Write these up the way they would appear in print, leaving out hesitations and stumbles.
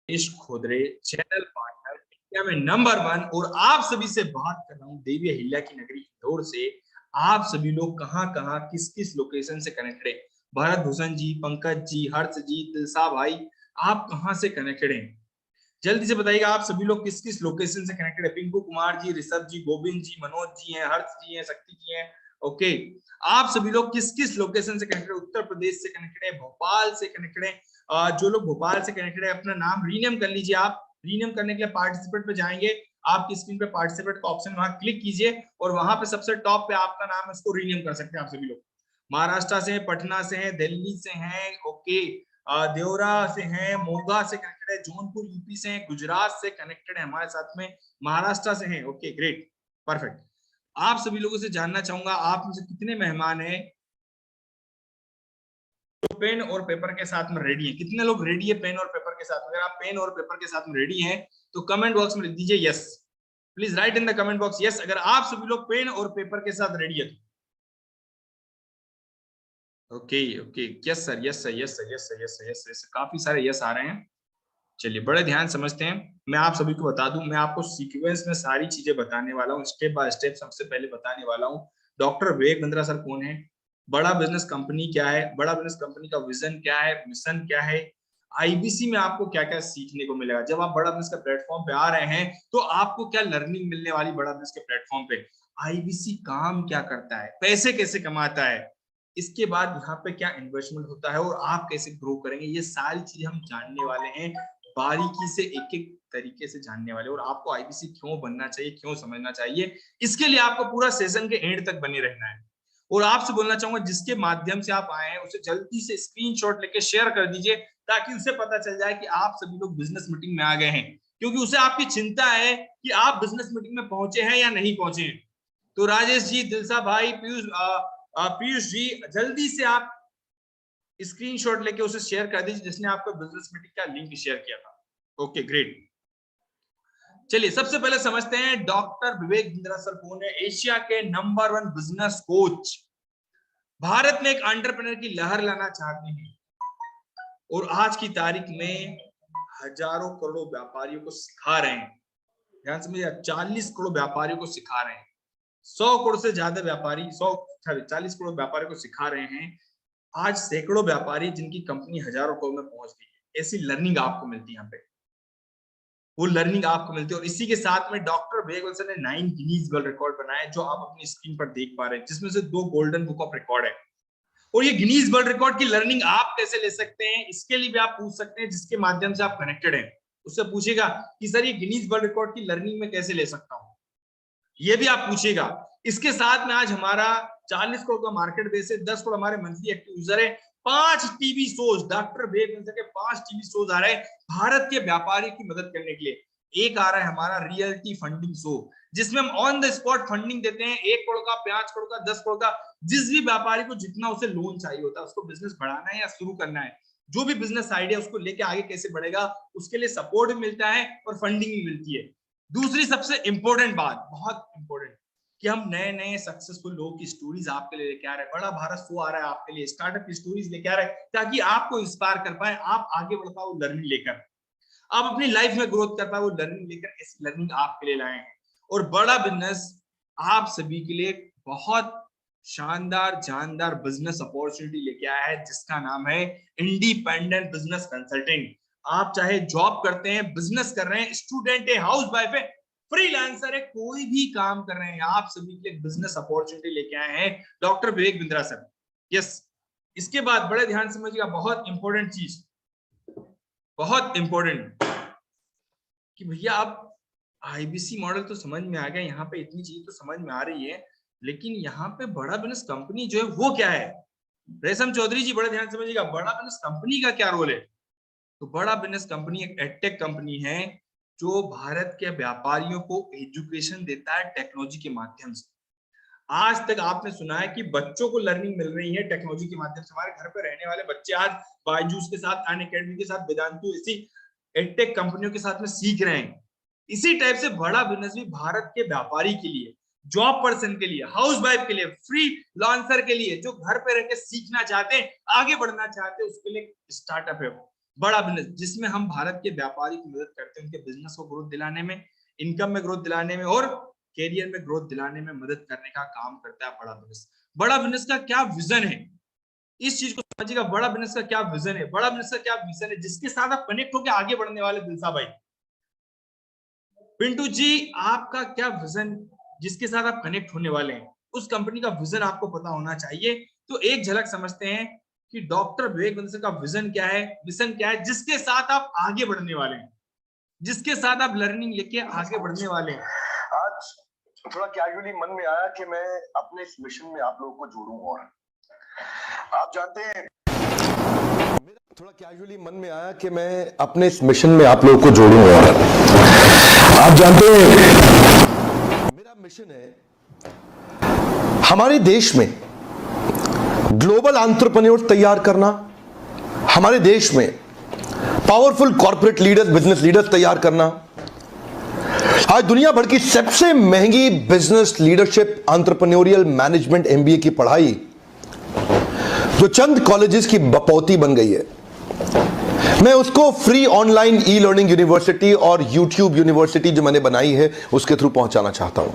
Manish खोदरे, channel partner, India में number 1। और आप सभी से बात कर रहा हूँ देवी अहिल्या की नगरी इंदौर से। आप सभी लोग कहाँ कहाँ किस किस लोकेशन से कनेक्टेड है? भरत भूषण जी, पंकज जी, हर्ष जी, दिलसा भाई, आप कहाँ से कनेक्टेड हैं? जल्दी से बताइएगा आप सभी लोग किस किस लोकेशन से कनेक्टेड है? पिंकू कुमार जी, ऋषभ जी, गोविंद जी, मनोज जी हैं, हर्ष जी हैं, शक्ति जी हैं। ओके, आप सभी लोग किस किस लोकेशन से कनेक्टेड है? उत्तर प्रदेश से कनेक्टेड है, भोपाल से कनेक्टेड है। जो लोग भोपाल से कनेक्टेड है अपना नाम रीनेम कर लीजिए। आप रीनेम करने के लिए पार्टिसिपेट पे जाएंगे, आपकी स्क्रीन पे पार्टिसिपेट का ऑप्शन वहां क्लिक कीजिए और वहां पे सबसे टॉप पे आपका नाम है, उसको रीनेम कर सकते हैं आप सभी लोग। महाराष्ट्र से हैं, पटना से हैं, दिल्ली से हैं, ओके, देवरा से हैं, मोगा से कनेक्टेड है, जौनपुर यूपी से हैं, गुजरात से कनेक्टेड है हमारे साथ में, महाराष्ट्र से हैं। Okay great, perfect. आप सभी लोगों से जानना चाहूंगा आप में से कितने मेहमान हैं जो पेन और पेपर के साथ में रेडी हैं? कितने लोग रेडी है पेन और पेपर के साथ? अगर आप पेन और पेपर के साथ में रेडी हैं तो कमेंट बॉक्स में लिख दीजिए yes. Please right in the comment box yes अगर आप सभी लोग पेन और पेपर के साथ रेडी है। Okay okay, yes sir, yes sir, yes sir, yes sir, yes sir, yes sir, काफी सारे यस आ रहे हैं। चलिए बड़े ध्यान समझते हैं। मैं आप सभी को बता दूं, मैं आपको सीक्वेंस में सारी चीजें बताने वाला हूं, स्टेप बाय स्टेप। सबसे पहले बताने वाला हूं डॉक्टर विवेक बिंद्रा सर कौन है, बड़ा बिजनेस कंपनी क्या है, बड़ा बिजनेस कंपनी का विजन क्या है, मिशन क्या है, आईबीसी में आपको क्या क्या सीखने को मिलेगा जब आप बड़ा बिजनेस के प्लेटफॉर्म पे आ रहे हैं, तो आपको क्या लर्निंग मिलने वाली बड़ा बिजनेस के प्लेटफॉर्म पे, आईबीसी काम क्या करता है, पैसे कैसे कमाता है, इसके बाद यहाँ पे क्या इन्वेस्टमेंट होता है और आप कैसे ग्रो करेंगे, ये सारी चीजें हम जानने वाले हैं, बारीकी से एक एक तरीके से जानने वाले। और आपको आईबीसी क्यों बनना चाहिए, क्यों समझना चाहिए, इसके लिए आपको पूरा सेशन के एंड तक बने रहना है। और आपसे बोलना चाहूंगा जिसके माध्यम से आप आए हैं उसे जल्दी से स्क्रीनशॉट लेके शेयर कर दीजिए ताकि उसे पता चल जाए कि आप सभी लोग बिजनेस मीटिंग में आ गए हैं, क्योंकि उसे आपकी चिंता है कि आप बिजनेस मीटिंग में पहुंचे हैं या नहीं पहुंचे हैं। तो राजेश जी, दिलसा भाई, पीयूष जी, जल्दी से आप स्क्रीनशॉट लेके उसे शेयर कर दीजिए जिसने आपको बिजनेस मीटिंग का लिंक शेयर किया था। Okay great. चलिए सबसे पहले समझते हैं डॉक्टर विवेक बिंद्रा सर कौन है। एशिया के नंबर 1 बिजनेस कोच, भारत में एक एंटरप्रेन्योर की लहर लाना चाहते हैं और आज की तारीख में हजारों करोड़ों व्यापारियों को सिखा रहे हैं। ध्यान समझिए, 40 करोड़ व्यापारियों को सिखा रहे हैं, 100 करोड़ से ज्यादा व्यापारी, 40 करोड़ व्यापारियों को सिखा रहे हैं। आज सैकड़ों व्यापारी जिनकी कंपनी हजारों करोड़ में पहुंच गई है, ऐसी लर्निंग आपको मिलती है यहाँ पे, वो लर्निंग आपको मिलती है। और इसी के साथ में डॉक्टर विवेक बिंद्रा ने 9 गिनीज वर्ल्ड रिकॉर्ड बनाए जो आप अपनी स्क्रीन पर देख पा रहे हैं, जिसमें से 2 गोल्डन बुक ऑफ रिकॉर्ड है। और ये गिनीज वर्ल्ड रिकॉर्ड की लर्निंग आप कैसे ले सकते हैं, इसके लिए भी आप पूछ सकते हैं जिसके माध्यम से आप कनेक्टेड हैं। उससे पूछेगा कि सर ये गिनीज वर्ल्ड रिकॉर्ड की लर्निंग में कैसे ले सकता हूं, ये भी आप पूछेगा। इसके साथ में आज हमारा 40 करोड़ का मार्केट बेस है, 10 करोड़ हमारे मंथली एक्टिव यूजर है, 5 TV shows, doctor Vivek Bindra के 5 टीवी शोज आ रहे हैं भारत के व्यापारी की मदद करने के लिए। एक आ रहा है हमारा रियलिटी फंडिंग शो जिसमें हम ऑन द स्पॉट फंडिंग देते हैं, 1 करोड़ का, 5 करोड़ का, 10 करोड़ का, जिस भी व्यापारी को जितना उसे लोन चाहिए होता है, उसको बिजनेस बढ़ाना है या शुरू करना है, जो भी बिजनेस आइडिया उसको लेके आगे कैसे बढ़ेगा, उसके लिए सपोर्ट भी मिलता है और फंडिंग भी मिलती है। दूसरी सबसे इंपॉर्टेंट बात, बहुत इंपॉर्टेंट, कि हम नए नए सक्सेसफुल लोगों की स्टोरीज आपके लिए लेके आ रहे हैं। बड़ा भारत शो आ रहा है आपके लिए, स्टार्टअप की स्टोरीज लेके आ रहे हैं ताकि आपको इंस्पायर कर पाए, आप आगे बढ़ पाओ लर्निंग लेकर, आप अपनी लाइफ में ग्रोथ कर पाए वो लर्निंग लेकर। इस लर्निंग आपके लिए लाए हैं और बड़ा बिजनेस आप सभी के लिए बहुत शानदार जानदार बिजनेस अपॉर्चुनिटी लेके आया है जिसका नाम है इंडिपेंडेंट बिजनेस कंसल्टिंग। आप चाहे जॉब करते हैं, बिजनेस कर रहे हैं, स्टूडेंट है, हाउस वाइफ है, फ्रीलांसर है, कोई भी काम कर रहे हैं, आप सभी के लिए बिजनेस अपॉर्चुनिटी लेके आए हैं doctor Vivek Bindra sir. Yes, इसके बाद बड़े ध्यान समझिएगा, बहुत इंपॉर्टेंट चीज, बहुत इंपॉर्टेंट, कि भैया आप आईबीसी मॉडल तो समझ में आ गया, यहाँ पे इतनी चीज तो समझ में आ रही है, लेकिन यहाँ पे बड़ा बिजनेस कंपनी जो है वो क्या है? रेशम चौधरी जी बड़ा ध्यान समझिएगा, बड़ा बिजनेस कंपनी का क्या रोल है? तो बड़ा बिजनेस कंपनी एक एडटेक कंपनी है जो भारत के व्यापारियों को एजुकेशन देता है टेक्नोलॉजी के माध्यम से। आज तक आपने सुना है कि बच्चों को लर्निंग मिल रही है टेक्नोलॉजी के माध्यम से, हमारे घर पे रहने वाले बच्चे आज बायजूस के साथ, अनअकैडमी के साथ, वेदांतु ऐसी एडटेक कंपनियों के साथ में सीख रहे हैं। इसी टाइप से बड़ा बिजनेस भी भारत के व्यापारी के लिए, जॉब पर्सन के लिए, हाउस वाइफ के लिए, फ्री लॉन्सर के लिए, जो घर पे रह के सीखना चाहते हैं, आगे बढ़ना चाहते हैं, उसके लिए स्टार्टअप है। बड़ा बिजनेस जिसमें हम भारत के व्यापारी की मदद करते हैं, उनके बिजनेस को ग्रोथ दिलाने में, इनकम में ग्रोथ दिलाने में और कैरियर में ग्रोथ दिलाने में मदद करने का काम करता है बड़ा बिजनेस। बड़ा बिजनेस का क्या विजन है, इस चीज को समझिएगा। बड़ा बिजनेस का क्या विजन है, बड़ा बिजनेस का क्या विजन है, जिसके साथ आप कनेक्ट होकर आगे बढ़ने वाले दिलसा भाई। पिंटू जी, आपका क्या विजन, जिसके साथ आप कनेक्ट होने वाले हैं, उस कंपनी का विजन आपको पता होना चाहिए। तो एक झलक समझते हैं कि डॉक्टर विवेक बंसल का विजन क्या है, मिशन क्या है, जिसके साथ आप आगे बढ़ने वाले हैं, जिसके साथ आप लर्निंग लेके आगे बढ़ने वाले हैं। आज थोड़ा कैजुअली मन में आया कि मैं अपने इस मिशन में आप लोगों को जोड़ूं, और आप जानते हैं मेरा थोड़ा कैजुअली मन में आया कि मैं अपने इस मिशन में आप लोगों को जोड़ूं, और आप जानते हैं मेरा मिशन है हमारे देश में ग्लोबल एंटरप्रेन्योर तैयार करना, हमारे देश में powerful corporate leaders, business leaders तैयार करना। आज दुनिया भर की सबसे महंगी business leadership entrepreneurial management MBA की पढ़ाई जो चंद कॉलेजेस की बपौती बन गई है, मैं उसको free online e learning university और यूट्यूब यूनिवर्सिटी जो मैंने बनाई है उसके थ्रू पहुंचाना चाहता हूं।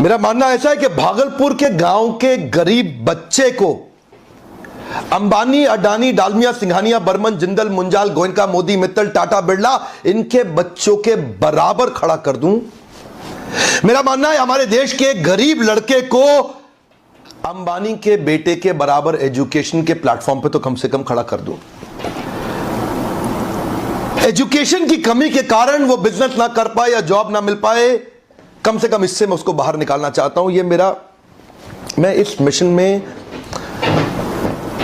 मेरा मानना ऐसा है कि भागलपुर के गांव के गरीब बच्चे को अंबानी, अडानी, डालमिया, सिंघानिया, बर्मन, जिंदल, मुंजाल, गोयनका, मोदी, मित्तल, टाटा, बिरला, इनके बच्चों के बराबर खड़ा कर दूं। मेरा मानना है हमारे देश के गरीब लड़के को अंबानी के बेटे के बराबर एजुकेशन के प्लेटफॉर्म पे तो कम से कम खड़ा कर दूं। एजुकेशन की कमी के कारण वो बिजनेस ना कर पाए या जॉब ना मिल पाए, कम से कम इससे मैं उसको बाहर निकालना चाहता हूं। मैं इस मिशन में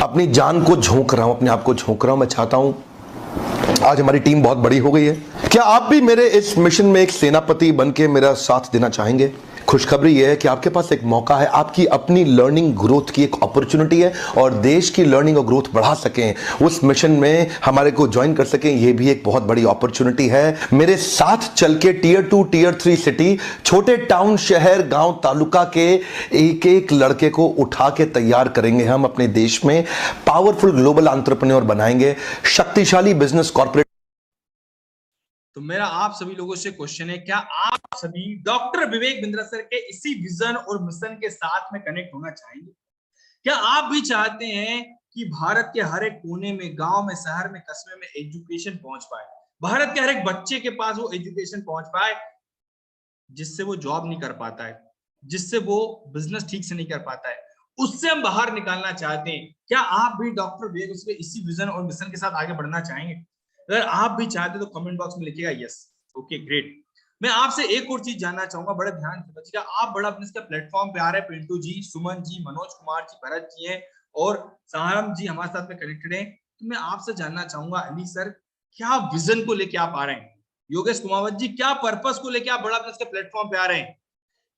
अपनी जान को झोंक रहा हूं, अपने आप को झोंक रहा हूं। मैं चाहता हूं, आज हमारी टीम बहुत बड़ी हो गई है, क्या आप भी मेरे इस मिशन में एक सेनापति बनके मेरा साथ देना चाहेंगे? खुशखबरी यह है कि आपके पास एक मौका है, आपकी अपनी लर्निंग ग्रोथ की एक अपॉर्चुनिटी है, और देश की लर्निंग और ग्रोथ बढ़ा सकें, उस मिशन में हमारे को ज्वाइन कर सकें, यह भी एक बहुत बड़ी अपॉर्चुनिटी है। मेरे साथ चल के टियर 2, टियर 3 सिटी, छोटे टाउन, शहर, गांव, तालुका के एक एक लड़के को उठा के तैयार करेंगे हम अपने देश में, पावरफुल ग्लोबल एंटरप्रेन्योर बनाएंगे, शक्तिशाली बिजनेस कॉर्पोरेट। तो मेरा आप सभी लोगों से क्वेश्चन है, क्या आप सभी डॉक्टर विवेक बिंद्रा सर के इसी विजन और मिशन के साथ में कनेक्ट होना चाहेंगे? क्या आप भी चाहते हैं कि भारत के हर एक कोने में, गांव में, शहर में, कस्बे में एजुकेशन पहुंच पाए, भारत के हर एक बच्चे के पास वो एजुकेशन पहुंच पाए जिससे वो जॉब नहीं कर पाता है, जिससे वो बिजनेस ठीक से नहीं कर पाता है, उससे हम बाहर निकालना चाहते हैं? क्या आप भी डॉक्टर विवेक उसके इसी विजन और मिशन के साथ आगे बढ़ना चाहेंगे? अगर आप भी चाहते तो कमेंट बॉक्स में लिखिएगा यस। Okay, great. मैं आपसे एक और चीज जानना चाहूंगा, बड़े ध्यान से समझिएगा। आप बड़ा बिजनेस के प्लेटफॉर्म पे आ रहे हैं, पिंटू जी, सुमन जी, मनोज कुमार जी, भरत जी हैं और सहारम जी हमारे साथ में कनेक्टेड हैं। तो मैं आपसे जानना चाहूंगा, अली सर, क्या विजन को लेके आप आ रहे हैं? योगेश कुमावत जी, क्या पर्पस को लेके आप बड़ा बिजनेस के प्लेटफॉर्म पे आ रहे हैं?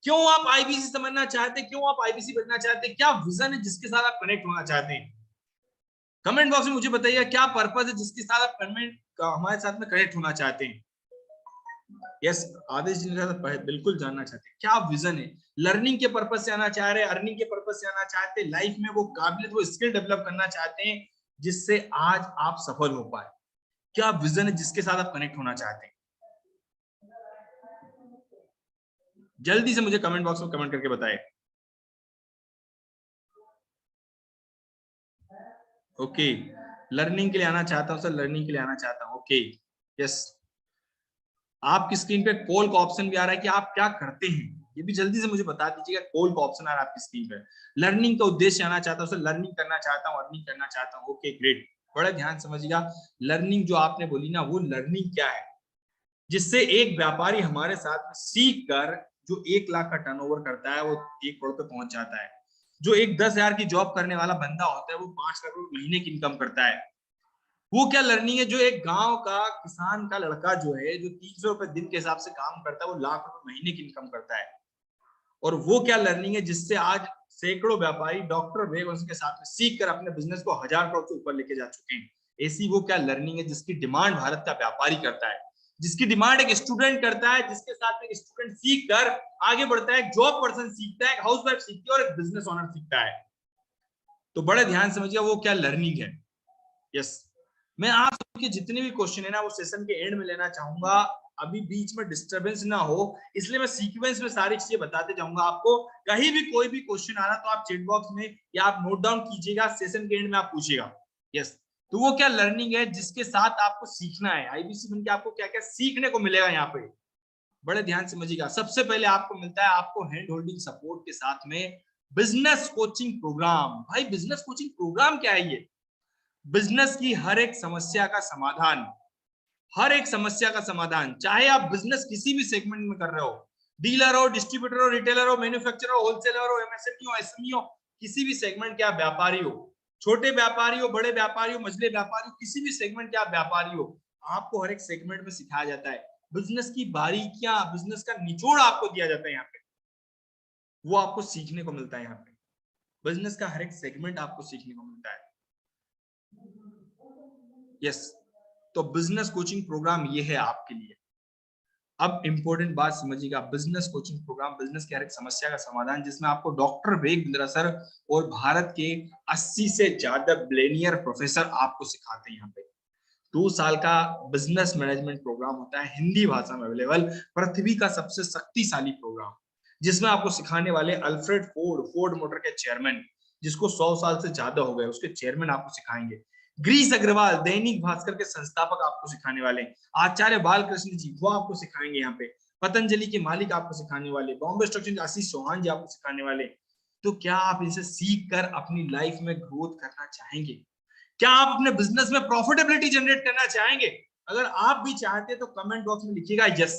क्यों आप आईबीसी समझना चाहते हैं, क्यों आप आईबीसी बनना चाहते हैं, क्या विजन है जिसके साथ आप कनेक्ट होना चाहते हैं? कमेंट बॉक्स में मुझे बताइए क्या पर्पस है जिसके साथ आप हमारे साथ में कनेक्ट होना चाहते हैं। यस, आदेश जी बिल्कुल जानना चाहते हैं क्या विजन है। लर्निंग के पर्पस से आना चाह रहे हैं, अर्निंग के पर्पस से आना चाहते हैं, लाइफ में वो काबिलियत, वो स्किल डेवलप करना चाहते हैं जिससे आज आप सफल हो पाए? क्या विजन है जिसके साथ आप कनेक्ट होना चाहते हैं? जल्दी से मुझे कमेंट बॉक्स में कमेंट करके बताएं। ओके, लर्निंग के लिए आना चाहता हूं सर, लर्निंग के लिए आना चाहता हूं। Okay, yes. आपकी स्क्रीन पे कॉल का ऑप्शन भी आ रहा है कि आप क्या करते हैं, ये भी जल्दी से मुझे बता दीजिएगा। कॉल का ऑप्शन आ रहा है आपकी स्क्रीन पे। लर्निंग का उद्देश्य आना चाहता हूं सर, लर्निंग करना चाहता हूं, अर्निंग करना चाहता हूं। Okay, great. बड़ा ध्यान समझिएगा, लर्निंग जो आपने बोली ना, वो लर्निंग क्या है जिससे एक व्यापारी हमारे साथ में सीख कर जो 1 लाख का टर्नओवर करता है वो 1 करोड़ पे पहुंच जाता है। जो एक 10,000 की जॉब करने वाला बंदा होता है वो 5 लाख रुपए महीने की इनकम करता है। वो क्या लर्निंग है? जो एक गांव का किसान का लड़का जो है, जो 300 रुपए दिन के हिसाब से काम करता है, वो लाख रुपए महीने की इनकम करता है। और वो क्या लर्निंग है जिससे आज सैकड़ों व्यापारी डॉक्टर विवेक के साथ में सीख कर अपने बिजनेस को 1000 करोड़ से ऊपर लेके जा चुके हैं। ऐसी वो क्या लर्निंग है जिसकी डिमांड भारत का व्यापारी करता है, जिसकी डिमांड एक स्टूडेंट करता है, जिसके साथ में एक स्टूडेंट सीख कर आगे बढ़ता है, एक जॉब पर्सन सीखता है, एक हाउस वाइफ सीखती है और एक बिजनेस ओनर सीखता है। तो बड़े ध्यान समझिए वो क्या लर्निंग है। यस, मैं आप सबके जितने भी क्वेश्चन है ना वो सेशन के एंड में लेना चाहूंगा, अभी बीच में डिस्टरबेंस ना हो, इसलिए मैं सीक्वेंस में सारी चीजें बताते जाऊंगा आपको। कहीं भी कोई भी क्वेश्चन आना तो आप चैट बॉक्स में या आप नोट डाउन कीजिएगा, सेशन के एंड में आप पूछिएगा। यस, तो वो क्या लर्निंग है जिसके साथ आपको सीखना है, आईबीसी बन के आपको क्या क्या सीखने को मिलेगा यहाँ पे, बड़े ध्यान से समझिएगा। सबसे पहले आपको मिलता है आपको हैंड होल्डिंग सपोर्ट के साथ में बिजनेस कोचिंग प्रोग्राम। भाई बिजनेस कोचिंग प्रोग्राम क्या है? ये बिजनेस की हर एक समस्या का समाधान, हर एक समस्या का समाधान, चाहे आप बिजनेस किसी भी सेगमेंट में कर रहे हो, डीलर हो, डिस्ट्रीब्यूटर हो, रिटेलर हो, मैन्युफैक्चरर हो, होलसेलर हो, एमएसएमई हो, एसएमई हो, किसी भी सेगमेंट के आप व्यापारी हो, छोटे व्यापारी हो, बड़े व्यापारी हो, मझले व्यापारी हो, किसी भी सेगमेंट के आप व्यापारी हो, आपको हर एक सेगमेंट में सिखाया जाता है। बिजनेस की बारीकियां, बिजनेस का निचोड़ आपको दिया जाता है यहाँ पे, वो आपको सीखने को मिलता है यहाँ पे। बिजनेस का हर एक सेगमेंट आपको सीखने को मिलता है। यस, तो बिजनेस कोचिंग प्रोग्राम ये है आपके लिए। अब इंपॉर्टेंट बात समझिएगा, बिजनेस कोचिंग प्रोग्राम बिजनेस की हर एक समस्या का समाधान, जिसमें आपको डॉक्टर वेग बिंद्रा सर और भारत के 80 से ज्यादा बिलियनियर प्रोफेसर आपको सिखाते हैं यहाँ पे। 2 साल का बिजनेस मैनेजमेंट प्रोग्राम होता है, हिंदी भाषा में अवेलेबल, पृथ्वी का सबसे शक्तिशाली प्रोग्राम, जिसमें आपको सिखाने वाले अल्फ्रेड फोर्ड, फोर्ड मोटर के चेयरमैन, जिसको 100 साल से ज्यादा हो गए, उसके चेयरमैन आपको सिखाएंगे। ग्रीस अग्रवाल, दैनिक भास्कर के संस्थापक आपको सिखाने वाले। आचार्य बालकृष्ण जी, वो आपको सिखाएंगे यहाँ पे। पतंजलि के मालिक आपको सिखाने वाले। बॉम्बे स्टॉक एक्सचेंज आशीष चौहान जी आपको सिखाने वाले। तो क्या आप इनसे सीख कर अपनी लाइफ में ग्रोथ करना चाहेंगे? क्या आप अपने बिजनेस में प्रॉफिटेबिलिटी जनरेट करना चाहेंगे? अगर आप भी चाहते हैं तो कमेंट बॉक्स में लिखिएगा yes.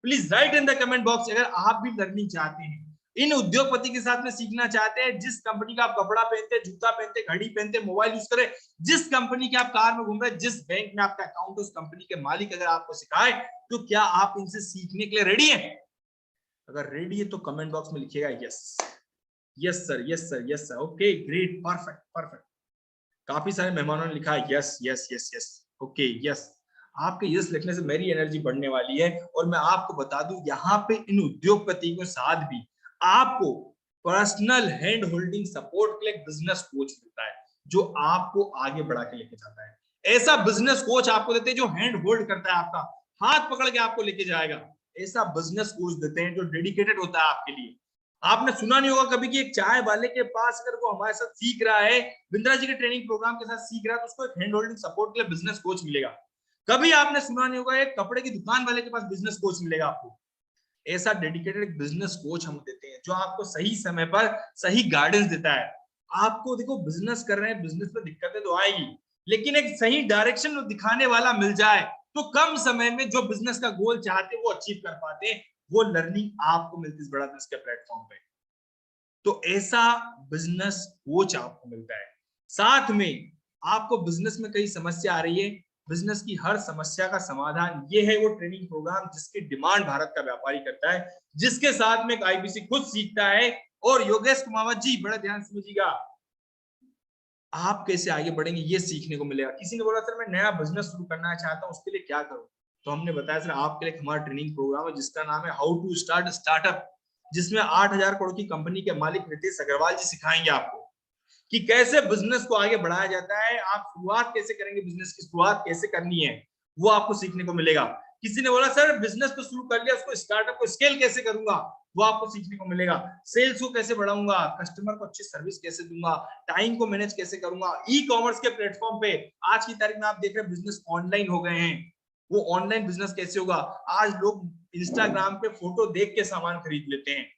Please right in the comment box अगर आप भी लर्निंग चाहते हैं, इन उद्योगपति के साथ में सीखना चाहते हैं, जिस कंपनी का आप कपड़ा पहनते, जूता पहनते, घड़ी पहनते, मोबाइल यूज करें, जिस कंपनी के आप कार में घूम रहे हैं, जिस बैंक में आपका अकाउंट है, उस कंपनी के मालिक अगर आपको सिखाए, तो क्या आप इनसे सीखने के लिए रेडी हैं? अगर रेडी है तो कमेंट बॉक्स में लिखिएगा yes. Yes sir, yes sir, yes sir, okay great, perfect perfect. काफी सारे मेहमानों ने लिखा है yes yes yes yes, okay yes. आपके यस लिखने से मेरी एनर्जी बढ़ने वाली है। और मैं आपको बता दूं, यहाँ पे इन उद्योगपतियों के साथ भी आपको पर्सनल हैंड होल्डिंग सपोर्ट के लिए बिजनेस कोच मिलता है, जो आपको आगे बढ़ा के लेके जाता है। ऐसा बिजनेस कोच आपको देते हैं जो हैंड होल्ड करता है, आपका हाथ पकड़ के आपको लेके जाएगा। ऐसा बिजनेस कोच देते हैं जो डेडिकेटेड होता है आपके लिए। आपने सुना नहीं होगा कभी कि एक चाय वाले के पास अगर वो हमारे साथ सीख रहा है, बिंद्रा जी के ट्रेनिंग प्रोग्राम के साथ सीख रहा है, तो उसको एक हैंड होल्डिंग सपोर्ट के लिए बिजनेस कोच मिलेगा। कभी आपने सुना नहीं होगा एक कपड़े की दुकान वाले के पास बिजनेस कोच मिलेगा आपको। ऐसा डेडिकेटेड बिजनेस कोच हम देते हैं जो आपको सही समय पर सही गाइडेंस देता है। आपको देखो बिजनेस कर रहे हैं, बिजनेस में दिक्कतें तो आएगी, लेकिन एक सही डायरेक्शन दिखाने वाला मिल जाए तो कम समय में जो बिजनेस का गोल चाहते वो अचीव कर पाते। वो लर्निंग आपको मिलती है बड़ा बिजनेस के प्लेटफॉर्म पे। तो ऐसा बिजनेस कोच आपको मिलता है। साथ में आपको बिजनेस में कई समस्या आ रही है, बिजनेस की हर समस्या का समाधान ये है वो ट्रेनिंग प्रोग्राम जिसकी डिमांड भारत का व्यापारी करता है, जिसके साथ में आईबीसी खुद सीखता है। और योगेश कुमावत जी, बड़ा ध्यान समझिएगा, आप कैसे आगे बढ़ेंगे ये सीखने को मिलेगा। किसी ने बोला सर मैं नया बिजनेस शुरू करना चाहता हूँ, उसके लिए क्या करूं? तो हमने बताया सर आपके लिए हमारा ट्रेनिंग प्रोग्राम है जिसका नाम है हाउ टू स्टार्ट स्टार्टअप, जिसमें 8,000 करोड़ की कंपनी के मालिक रितेश अग्रवाल जी सिखाएंगे आपको कि कैसे बिजनेस को आगे बढ़ाया जाता है, आप शुरुआत कैसे करेंगे, बिजनेस की शुरुआत कैसे करनी है, वो आपको सीखने को मिलेगा। किसी ने बोला सर बिजनेस तो शुरू कर लिया, उसको स्टार्टअप को स्केल कैसे करूंगा, वो आपको सीखने को मिलेगा। सेल्स को कैसे बढ़ाऊंगा, कस्टमर को अच्छी सर्विस कैसे दूंगा, टाइम को मैनेज कैसे करूंगा। ई कॉमर्स के प्लेटफॉर्म पे आज की तारीख में आप देख रहे हैं बिजनेस ऑनलाइन हो गए हैं, वो ऑनलाइन बिजनेस कैसे होगा। आज लोग इंस्टाग्राम पे फोटो देख के सामान खरीद लेते हैं।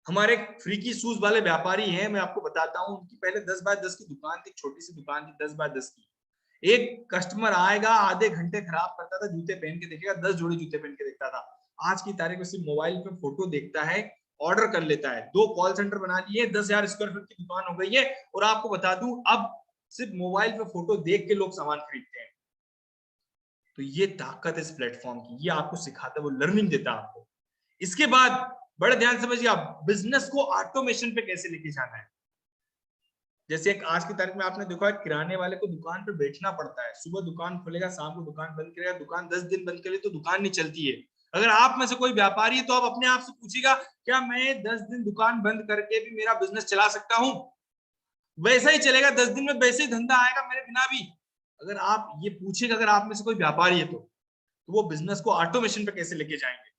हमारे फ्रीकी शूज वाले व्यापारी हैं, मैं आपको बताता हूं, उनकी पहले 10 बाय 10 की दुकान थी, छोटी सी दुकान थी 10 बाय 10 की। एक कस्टमर आएगा, आधे घंटे खराब करता था, जूते पहन के देखेगा, 10 जोड़ी जूते पहन के देखता था। आज की तारीख में सिर्फ मोबाइल पे फोटो देखता है, ऑर्डर कर लेता है। 2 कॉल सेंटर बना लिए, 10,000 स्क्वायर फीट की दुकान हो गई है। और आपको बता दूं, अब सिर्फ मोबाइल पे फोटो देख के लोग सामान खरीदते हैं। तो ये ताकत है इस प्लेटफॉर्म की, ये आपको सिखाता है, वो लर्निंग देता है आपको। इसके बाद बड़े ध्यान समझिए, आप बिजनेस को ऑटोमेशन पे कैसे लेके जाना है। जैसे एक आज की तारीख में आपने देखा है, किराने वाले को दुकान पे बैठना पड़ता है, सुबह दुकान खोलेगा, शाम को दुकान बंद करेगा, दुकान 10 दिन बंद करे तो दुकान नहीं चलती है। अगर आप में से कोई व्यापारी है तो आप अपने आप से पूछिएगा, क्या मैं 10 दिन दुकान बंद करके भी मेरा बिजनेस चला सकता हूं? वैसा ही चलेगा, 10 दिन में वैसे ही धंधा आएगा मेरे बिना भी। अगर आप ये पूछेगा, अगर आप में से कोई व्यापारी है तो वो बिजनेस को ऑटोमेशन पे कैसे लेके जाएंगे,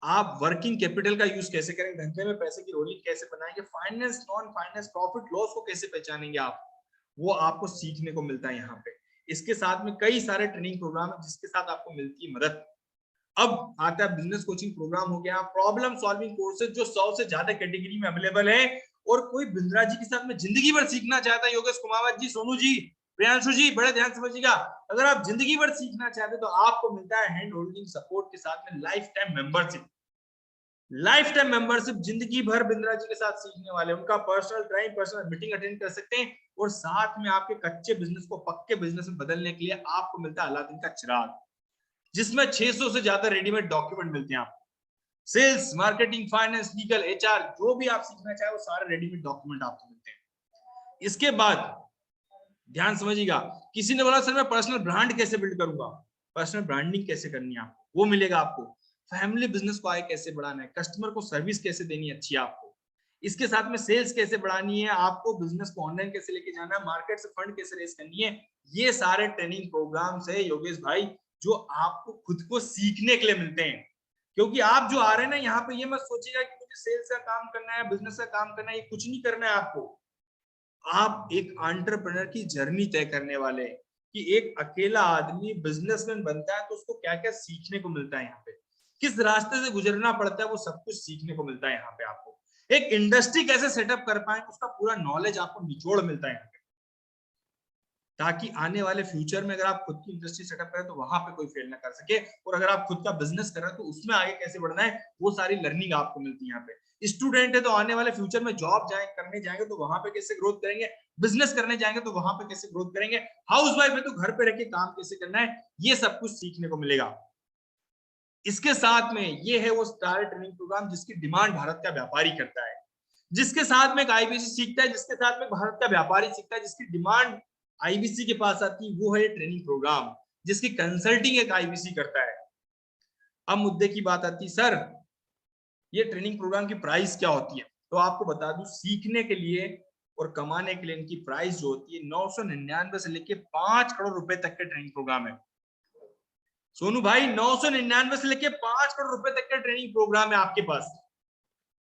आप वर्किंग कैपिटल का यूज कैसे करेंगे, धंधे में पैसे की रोलिंग कैसे बनाएंगे, finance non finance profit loss को कैसे पहचानेंगे आप, वो आपको सीखने को मिलता है यहाँ पे। इसके साथ में कई सारे ट्रेनिंग प्रोग्राम है जिसके साथ आपको मिलती है मदद। अब आता है बिजनेस कोचिंग प्रोग्राम हो गया, प्रॉब्लम सॉल्विंग कोर्सेज जो 100 से ज्यादा कैटेगरी में अवेलेबल है। और कोई बिंद्रा जी के साथ में जिंदगी भर सीखना चाहता है, योगेश कुमावत जी, सोनू जी, प्रियांशु जी, बड़े ध्यान समझिएगा, अगर आप जिंदगी भर सीखना चाहते हैं तो आपको मिलता है हैंड होल्डिंग सपोर्ट के साथ में life time membership. Life time membership, जिंदगी भर बिंद्रा जी के साथ सीखने वाले, उनका personal time, personal meeting attend कर सकते हैं। और साथ में आपके कच्चे बिजनेस को पक्के बिजनेस में बदलने के लिए आपको मिलता है अलादीन का चिराग, जिसमें 600 से ज्यादा रेडीमेड डॉक्यूमेंट मिलते हैं आपको। Sales, marketing, finance, legal, HR, जो भी आप सीखना चाहे वो सारे रेडीमेड डॉक्यूमेंट आपको मिलते हैं। इसके बाद ध्यान समझिएगा, किसी ने बोला सर मैं पर्सनल ब्रांड कैसे बिल्ड करूंगा, पर्सनल ब्रांडिंग कैसे करनी है आपको, वो मिलेगा आपको। फैमिली बिजनेस को आगे कैसे बढ़ाना है, कस्टमर को सर्विस कैसे देनी है अच्छी आपको, इसके साथ में सेल्स कैसे बढ़ानी है आपको, बिजनेस को ऑनलाइन कैसे लेके जाना है, मार्केट से फंड कैसे रेस करनी है, ये सारे ट्रेनिंग प्रोग्राम्स है योगेश भाई जो आपको खुद को सीखने के लिए मिलते हैं। क्योंकि आप जो आ रहे हैं ना यहाँ पे, ये मत सोचिएगा कि मुझे सेल्स का काम करना है, बिजनेस का काम करना है, ये कुछ नहीं करना है आपको। आप एक एंटरप्रेन्योर की जर्नी तय करने वाले हैं कि एक अकेला आदमी बिजनेसमैन बनता है तो उसको क्या क्या सीखने को मिलता है, यहाँ पे किस रास्ते से गुजरना पड़ता है, वो सब कुछ सीखने को मिलता है। यहाँ पे आपको एक इंडस्ट्री कैसे सेटअप कर पाए उसका पूरा नॉलेज आपको निचोड़ मिलता है यहाँ पे, ताकि आने वाले फ्यूचर में अगर आप खुद की इंडस्ट्री सेटअप करें तो वहां पे कोई फेल ना कर सके, और अगर आप खुद का बिजनेस कर रहे हैं तो उसमें आगे कैसे बढ़ना है वो सारी लर्निंग आपको मिलती है यहाँ पे। स्टूडेंट है तो आने वाले फ्यूचर में जॉब करने जाएंगे तो वहां पे कैसे ग्रोथ करेंगे, बिजनेस करने जाएंगे तो वहां पे कैसे ग्रोथ करेंगे, हाउस वाइफ है तो घर पे रह के काम कैसे करना है, ये सब कुछ सीखने को मिलेगा। इसके साथ में ये है वो स्टार ट्रेनिंग प्रोग्राम जिसकी डिमांड भारत का व्यापारी करता है, जिसके साथ में एक आईबीसी सीखता है, जिसके साथ में भारत का व्यापारी सीखता है, जिसकी डिमांड आईबीसी के पास आती है, वो है ट्रेनिंग प्रोग्राम जिसकी कंसल्टिंग एक आईबीसी करता है। अब मुद्दे की बात आती है, सर ये ट्रेनिंग प्रोग्राम की प्राइस क्या होती है, तो आपको बता दूं सीखने के लिए और कमाने के लिए इनकी प्राइस जो होती है 999 से लेके 5 करोड़ रुपए तक के ट्रेनिंग प्रोग्राम है। सोनू भाई 999 से लेके 5 करोड़ रुपए तक का ट्रेनिंग प्रोग्राम है आपके पास।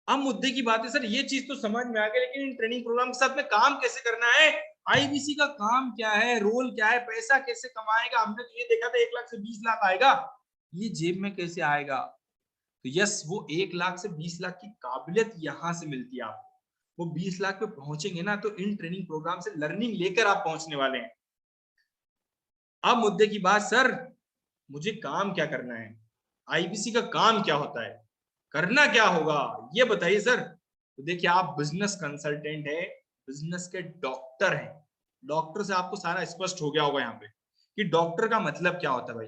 अब मुद्दे की बात है, सर ये चीज तो समझ में आ गई, लेकिन इन ट्रेनिंग प्रोग्राम के साथ में काम कैसे करना है, आईबीसी का काम क्या है, रोल क्या है, पैसा कैसे कमाएगा, हमने तो ये देखा था 1 लाख से 20 लाख आएगा, ये जेब में कैसे आएगा। तो यस, वो 1 लाख से 20 लाख की काबिलियत यहां से मिलती है आपको। वो 20 लाख पे पहुंचेंगे ना तो इन ट्रेनिंग प्रोग्राम से लर्निंग लेकर आप पहुंचने वाले हैं। अब मुद्दे की बात, सर मुझे काम क्या करना है, आईबीसी का काम क्या होता है, करना क्या होगा, ये बताइए सर। तो देखिए आप बिजनेस कंसल्टेंट है, बिजनेस के डॉक्टर हैं, डॉक्टर से आपको सारा स्पष्ट हो गया होगा यहाँ पे कि डॉक्टर का मतलब क्या होता है भाई,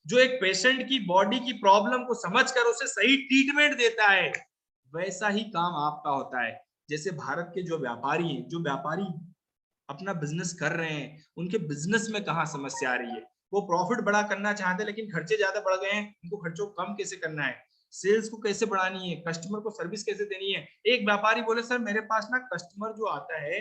जो एक पेशेंट की बॉडी की प्रॉब्लम को समझकर उसे सही ट्रीटमेंट देता है, वैसा ही काम आपका होता है। जैसे भारत के जो व्यापारी हैं, जो व्यापारी अपना बिजनेस कर रहे हैं, उनके बिजनेस में कहाँ समस्या आ रही है, वो प्रॉफिट बड़ा करना चाहते हैं लेकिन खर्चे ज्यादा बढ़ गए हैं, उनको खर्चों को कम कैसे करना है, सेल्स को कैसे बढ़ानी है, कस्टमर को सर्विस कैसे देनी है। एक व्यापारी बोले सर मेरे पास ना कस्टमर जो आता है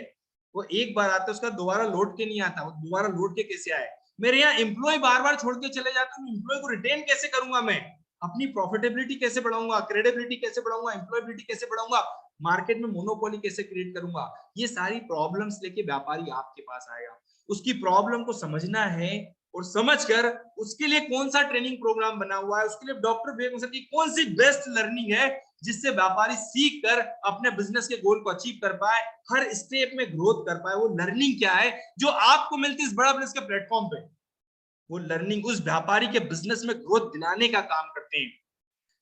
वो एक बार आता है, उसका दोबारा लौट के नहीं आता, वो दोबारा लौट के कैसे आए, मेरे यहाँ एम्प्लॉय बार बार छोड़ के चले जाते हैं, एम्प्लॉय को रिटेन कैसे करूंगा मैं, अपनी प्रॉफिटेबिलिटी कैसे बढ़ाऊंगा, क्रेडिबिलिटी कैसे बढ़ाऊंगा, एम्प्लॉयबिलिटी कैसे बढ़ाऊंगा, मार्केट में मोनोपोली कैसे क्रिएट करूंगा, ये सारी प्रॉब्लम्स लेके व्यापारी आपके पास आएगा। उसकी प्रॉब्लम को समझना है और समझकर उसके लिए कौन सा ट्रेनिंग प्रोग्राम बना हुआ है, उसके लिए डॉक्टर विवेक सर की कौन सी बेस्ट लर्निंग है जिससे व्यापारी सीख कर अपने बिजनेस के गोल को अचीव कर पाए, हर स्टेप में ग्रोथ कर पाए, वो लर्निंग क्या है जो आपको मिलती है इस बड़ा बिजनेस के प्लेटफॉर्म पे, वो लर्निंग उस व्यापारी के बिजनेस में ग्रोथ दिलाने का काम करते हैं।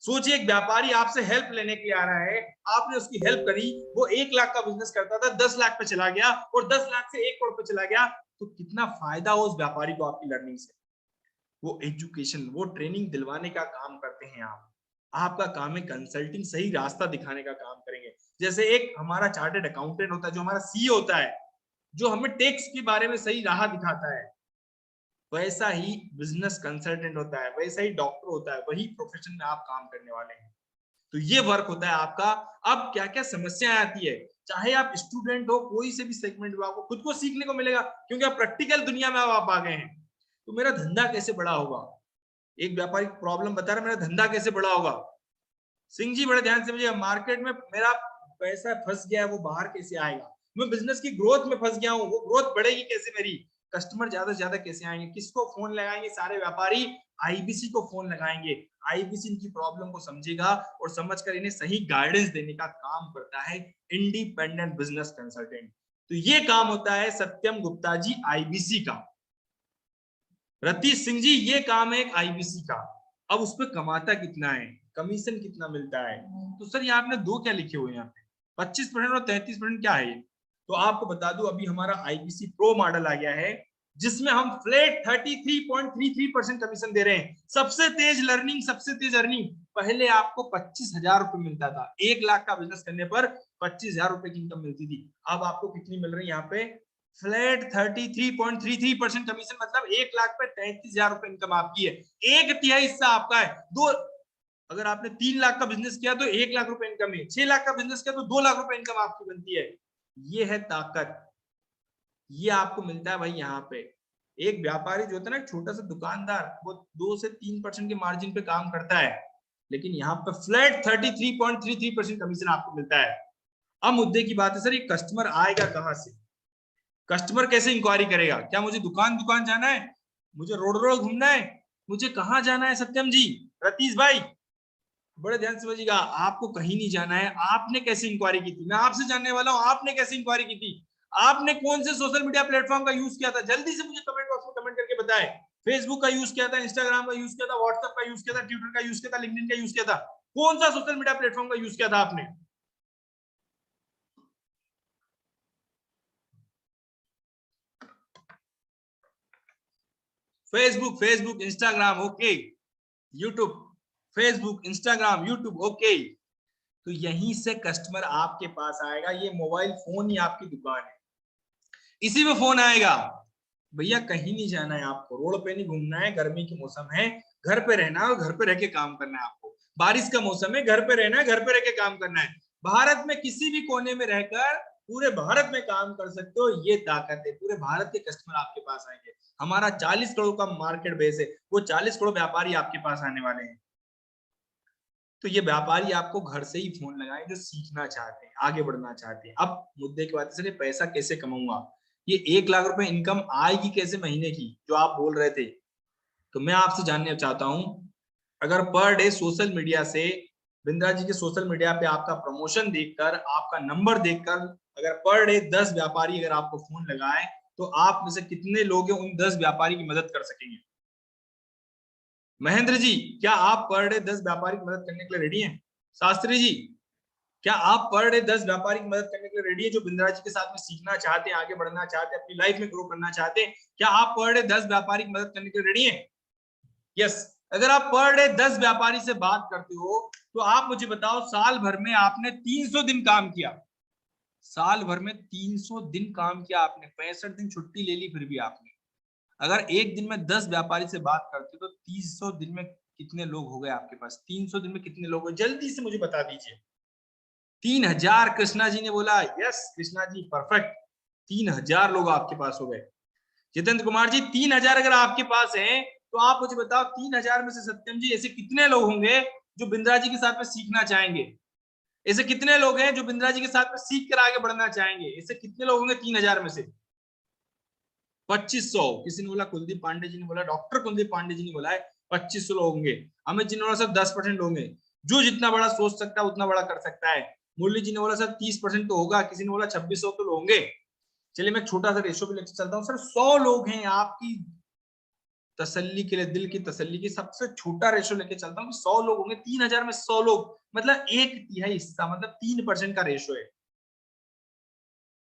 सोचिए एक व्यापारी आपसे हेल्प लेने के लिए आ रहा है, आपने उसकी हेल्प करी, वो 1 लाख का बिजनेस करता था 10 लाख पे चला गया और 10 लाख से 1 करोड़ पे चला गया, तो कितना फायदा हो उस व्यापारी को आपकी लर्निंग से। वो एजुकेशन, वो ट्रेनिंग दिलवाने का काम करते हैं आप, आपका काम है कंसल्टिंग, सही रास्ता दिखाने का काम करेंगे। जैसे एक हमारा चार्टेड अकाउंटेंट होता है, जो हमारा सीए होता है, जो हमें टैक्स के बारे में सही राह दिखाता है, वैसा ही बिजनेस कंसल्टेंट होता है, वैसा ही डॉक्टर होता है, वही प्रोफेशन में आप काम करने वाले हैं। तो ये वर्क होता है आपका। अब क्या क्या समस्याएं आती है, चाहे आप स्टूडेंट हो, कोई से भी सेगमेंट में, आपको खुद को सीखने को मिलेगा, क्योंकि आप प्रैक्टिकल दुनिया में आप आ गए हैं। तो मेरा धंधा कैसे बड़ा होगा? एक व्यापारी प्रॉब्लम बता रहा, मेरा धंधा कैसे बड़ा होगा? सिंह जी बड़े ध्यान से मुझे, मार्केट में मेरा पैसा फंस गया है, वो बाहर कैसे आएगा? मैं बिजनेस की ग्रोथ में फंस गया हूँ, वो ग्रोथ बढ़ेगी कैसे मेरी? कस्टमर ज्यादा से ज्यादा कैसे आएंगे? किसको फोन लगाएंगे? सारे व्यापारी आईबीसी को फोन लगाएंगे। आईबीसी इनकी प्रॉब्लम को समझेगा और समझकर इन्हें सही गाइडेंस देने का काम करता है इंडिपेंडेंट बिजनेस कंसल्टेंट। तो ये काम होता है सत्यम गुप्ता जी आईबीसी का। रतीश सिंह जी ये काम है एक आईबीसी का। अब उस पर कमाता कितना है, कमीशन कितना मिलता है? तो सर यहाँ आपने दो क्या लिखे हुए हैं यहाँ पे, 25% और 33%, क्या है ये? तो आपको बता दूं, अभी हमारा आईबीसी प्रो मॉडल आ गया है, जिसमें हम फ्लैट 33.33% कमीशन दे रहे हैं। सबसे तेज लर्निंग, सबसे तेज अर्निंग। पहले आपको 25,000 रुपए मिलता था, 1 लाख का बिजनेस करने पर 25,000 रुपए की इनकम मिलती थी। अब आपको कितनी मिल रही है यहाँ पे? फ्लैट 33.33% कमीशन, मतलब 1 लाख पे 33,000 रुपए इनकम आपकी है। 1/3 हिस्सा आपका है। दो, अगर आपने 3 लाख का बिजनेस किया तो 1 लाख रुपए इनकम है, 6 लाख का बिजनेस किया तो 2 लाख रुपए इनकम आपकी बनती है। ये है ताकत, ये आपको मिलता है भाई यहाँ पे। एक व्यापारी जो होता है ना, छोटा सा दुकानदार, वो 2 से 3% के मार्जिन पे काम करता है, लेकिन यहाँ पे फ्लैट 33.33% कमीशन आपको मिलता है। अब मुद्दे की बात है सर, ये कस्टमर आएगा कहाँ से? कस्टमर कैसे इंक्वायरी करेगा? क्या मुझे दुकान दुकान जाना है, मुझे रोड रोड घूमना है, मुझे कहाँ जाना है सत्यम जी, रतीश भाई? बड़े ध्यान से समझिएगा, आपको कहीं नहीं जाना है। आपने कैसे इंक्वायरी की थी, मैं आपसे जानने वाला हूं, आपने कैसे इंक्वायरी की थी? आपने कौन से सोशल मीडिया प्लेटफॉर्म का यूज किया था? जल्दी से मुझे कमेंट बॉक्स में कमेंट करके बताएं। फेसबुक का यूज किया था, इंस्टाग्राम का यूज किया था, व्हाट्सएप का यूज किया था, ट्विटर का यूज किया था, लिंक्डइन का यूज किया था? कौन सा सोशल मीडिया प्लेटफॉर्म का यूज किया था आपने? Facebook, Facebook, Instagram, okay. YouTube, Facebook, Instagram, YouTube, okay. तो यहीं से कस्टमर आपके पास आएगा। ये मोबाइल फोन ही आपकी दुकान है, इसी में फोन आएगा। भैया कहीं नहीं जाना है आपको, रोड पे नहीं घूमना है, गर्मी के मौसम है, घर पे रहना है और घर पे रह के काम करना है आपको। बारिश का मौसम है, घर पे रहना है, घर पे रह के काम करना है। भारत में किसी भी कोने में रहकर पूरे भारत में काम कर सकते हो, ये ताकत है। पूरे भारत के कस्टमर आपके पास आएंगे। हमारा 40 करोड़ का मार्केट बेस है, वो 40 करोड़ व्यापारी आपके पास आने वाले हैं। तो ये व्यापारी आपको घर से ही फोन लगाए जो सीखना चाहते हैं, आगे बढ़ना चाहते हैं। अब मुद्दे की बात है, पैसा कैसे कमाऊंगा? ये 1 लाख रुपए इनकम आएगी कैसे महीने की, जो आप बोल रहे थे? तो मैं आपसे जानना चाहता हूं, अगर पर डे सोशल मीडिया से, बिंद्रा जी के सोशल मीडिया पे आपका प्रमोशन देखकर, आपका नंबर देखकर, अगर पर डे 10 व्यापारी अगर आपको फोन लगाए, तो आप में से कितने लोग उन 10 व्यापारी की मदद कर सकेंगे? महेंद्र जी, क्या आप पर डे 10 व्यापारी की मदद करने के लिए रेडी हैं? शास्त्री जी, क्या आप पर डे 10 व्यापारी की मदद करने के लिए रेडी है, जो बिंद्रा जी के साथ में सीखना चाहते हैं, आगे बढ़ना चाहते हैं, अपनी लाइफ में ग्रो करना चाहते हैं? क्या आप पर डे 10 व्यापारी की मदद करने के लिए रेडी हैं? यस। अगर आप पर डे 10 व्यापारी से बात करते हो, तो आप मुझे बताओ, साल भर में आपने 300 दिन काम किया, साल भर में 300 दिन काम किया आपने, 65 दिन छुट्टी ले ली, फिर भी आपने, अगर एक दिन में 10 व्यापारी से बात करते तो 300 दिन में कितने लोग हो गए आपके पास? 300 दिन में कितने लोग हो, जल्दी से मुझे बता दीजिए। 3,000, कृष्णा जी ने बोला। Yes Krishna ji, perfect. 3,000 लोग आपके पास हो गए। जितेंद्र कुमार जी, 3,000 अगर आपके पास है, तो आप मुझे बताओ 3,000 में से सत्यम जी ऐसे कितने लोग होंगे जो बिंद्रा जी के साथ में सीखना चाहेंगे? ऐसे कितने लोग हैं जो बिंद्रा जी के साथ में सीख कर आगे बढ़ना चाहेंगे? ऐसे कितने लोग होंगे 3,000 में से? 2,500। किसी ने बोला, कुलदीप पांडे जी ने बोला, डॉक्टर कुलदीप पांडे जी ने बोला है 2,500 लोग होंगे। अमित जी ने बोला सर 10% होंगे। जो जितना बड़ा सोच सकता है उतना बड़ा कर सकता है। मुरली जी ने बोला सर 30% तो होगा। किसी ने बोला 2,600 तो होंगे। चलिए मैं छोटा सा रेशो पे लेकर चलता हूँ सर। 100 लोग हैं, आपकी तसल्ली के लिए, दिल की तसल्ली की सबसे छोटा रेशो लेके चलता हूँ, 100 लोग होंगे। 3,000 में 100 लोग, मतलब 1/3 हिस्सा, मतलब 3% का रेशो है।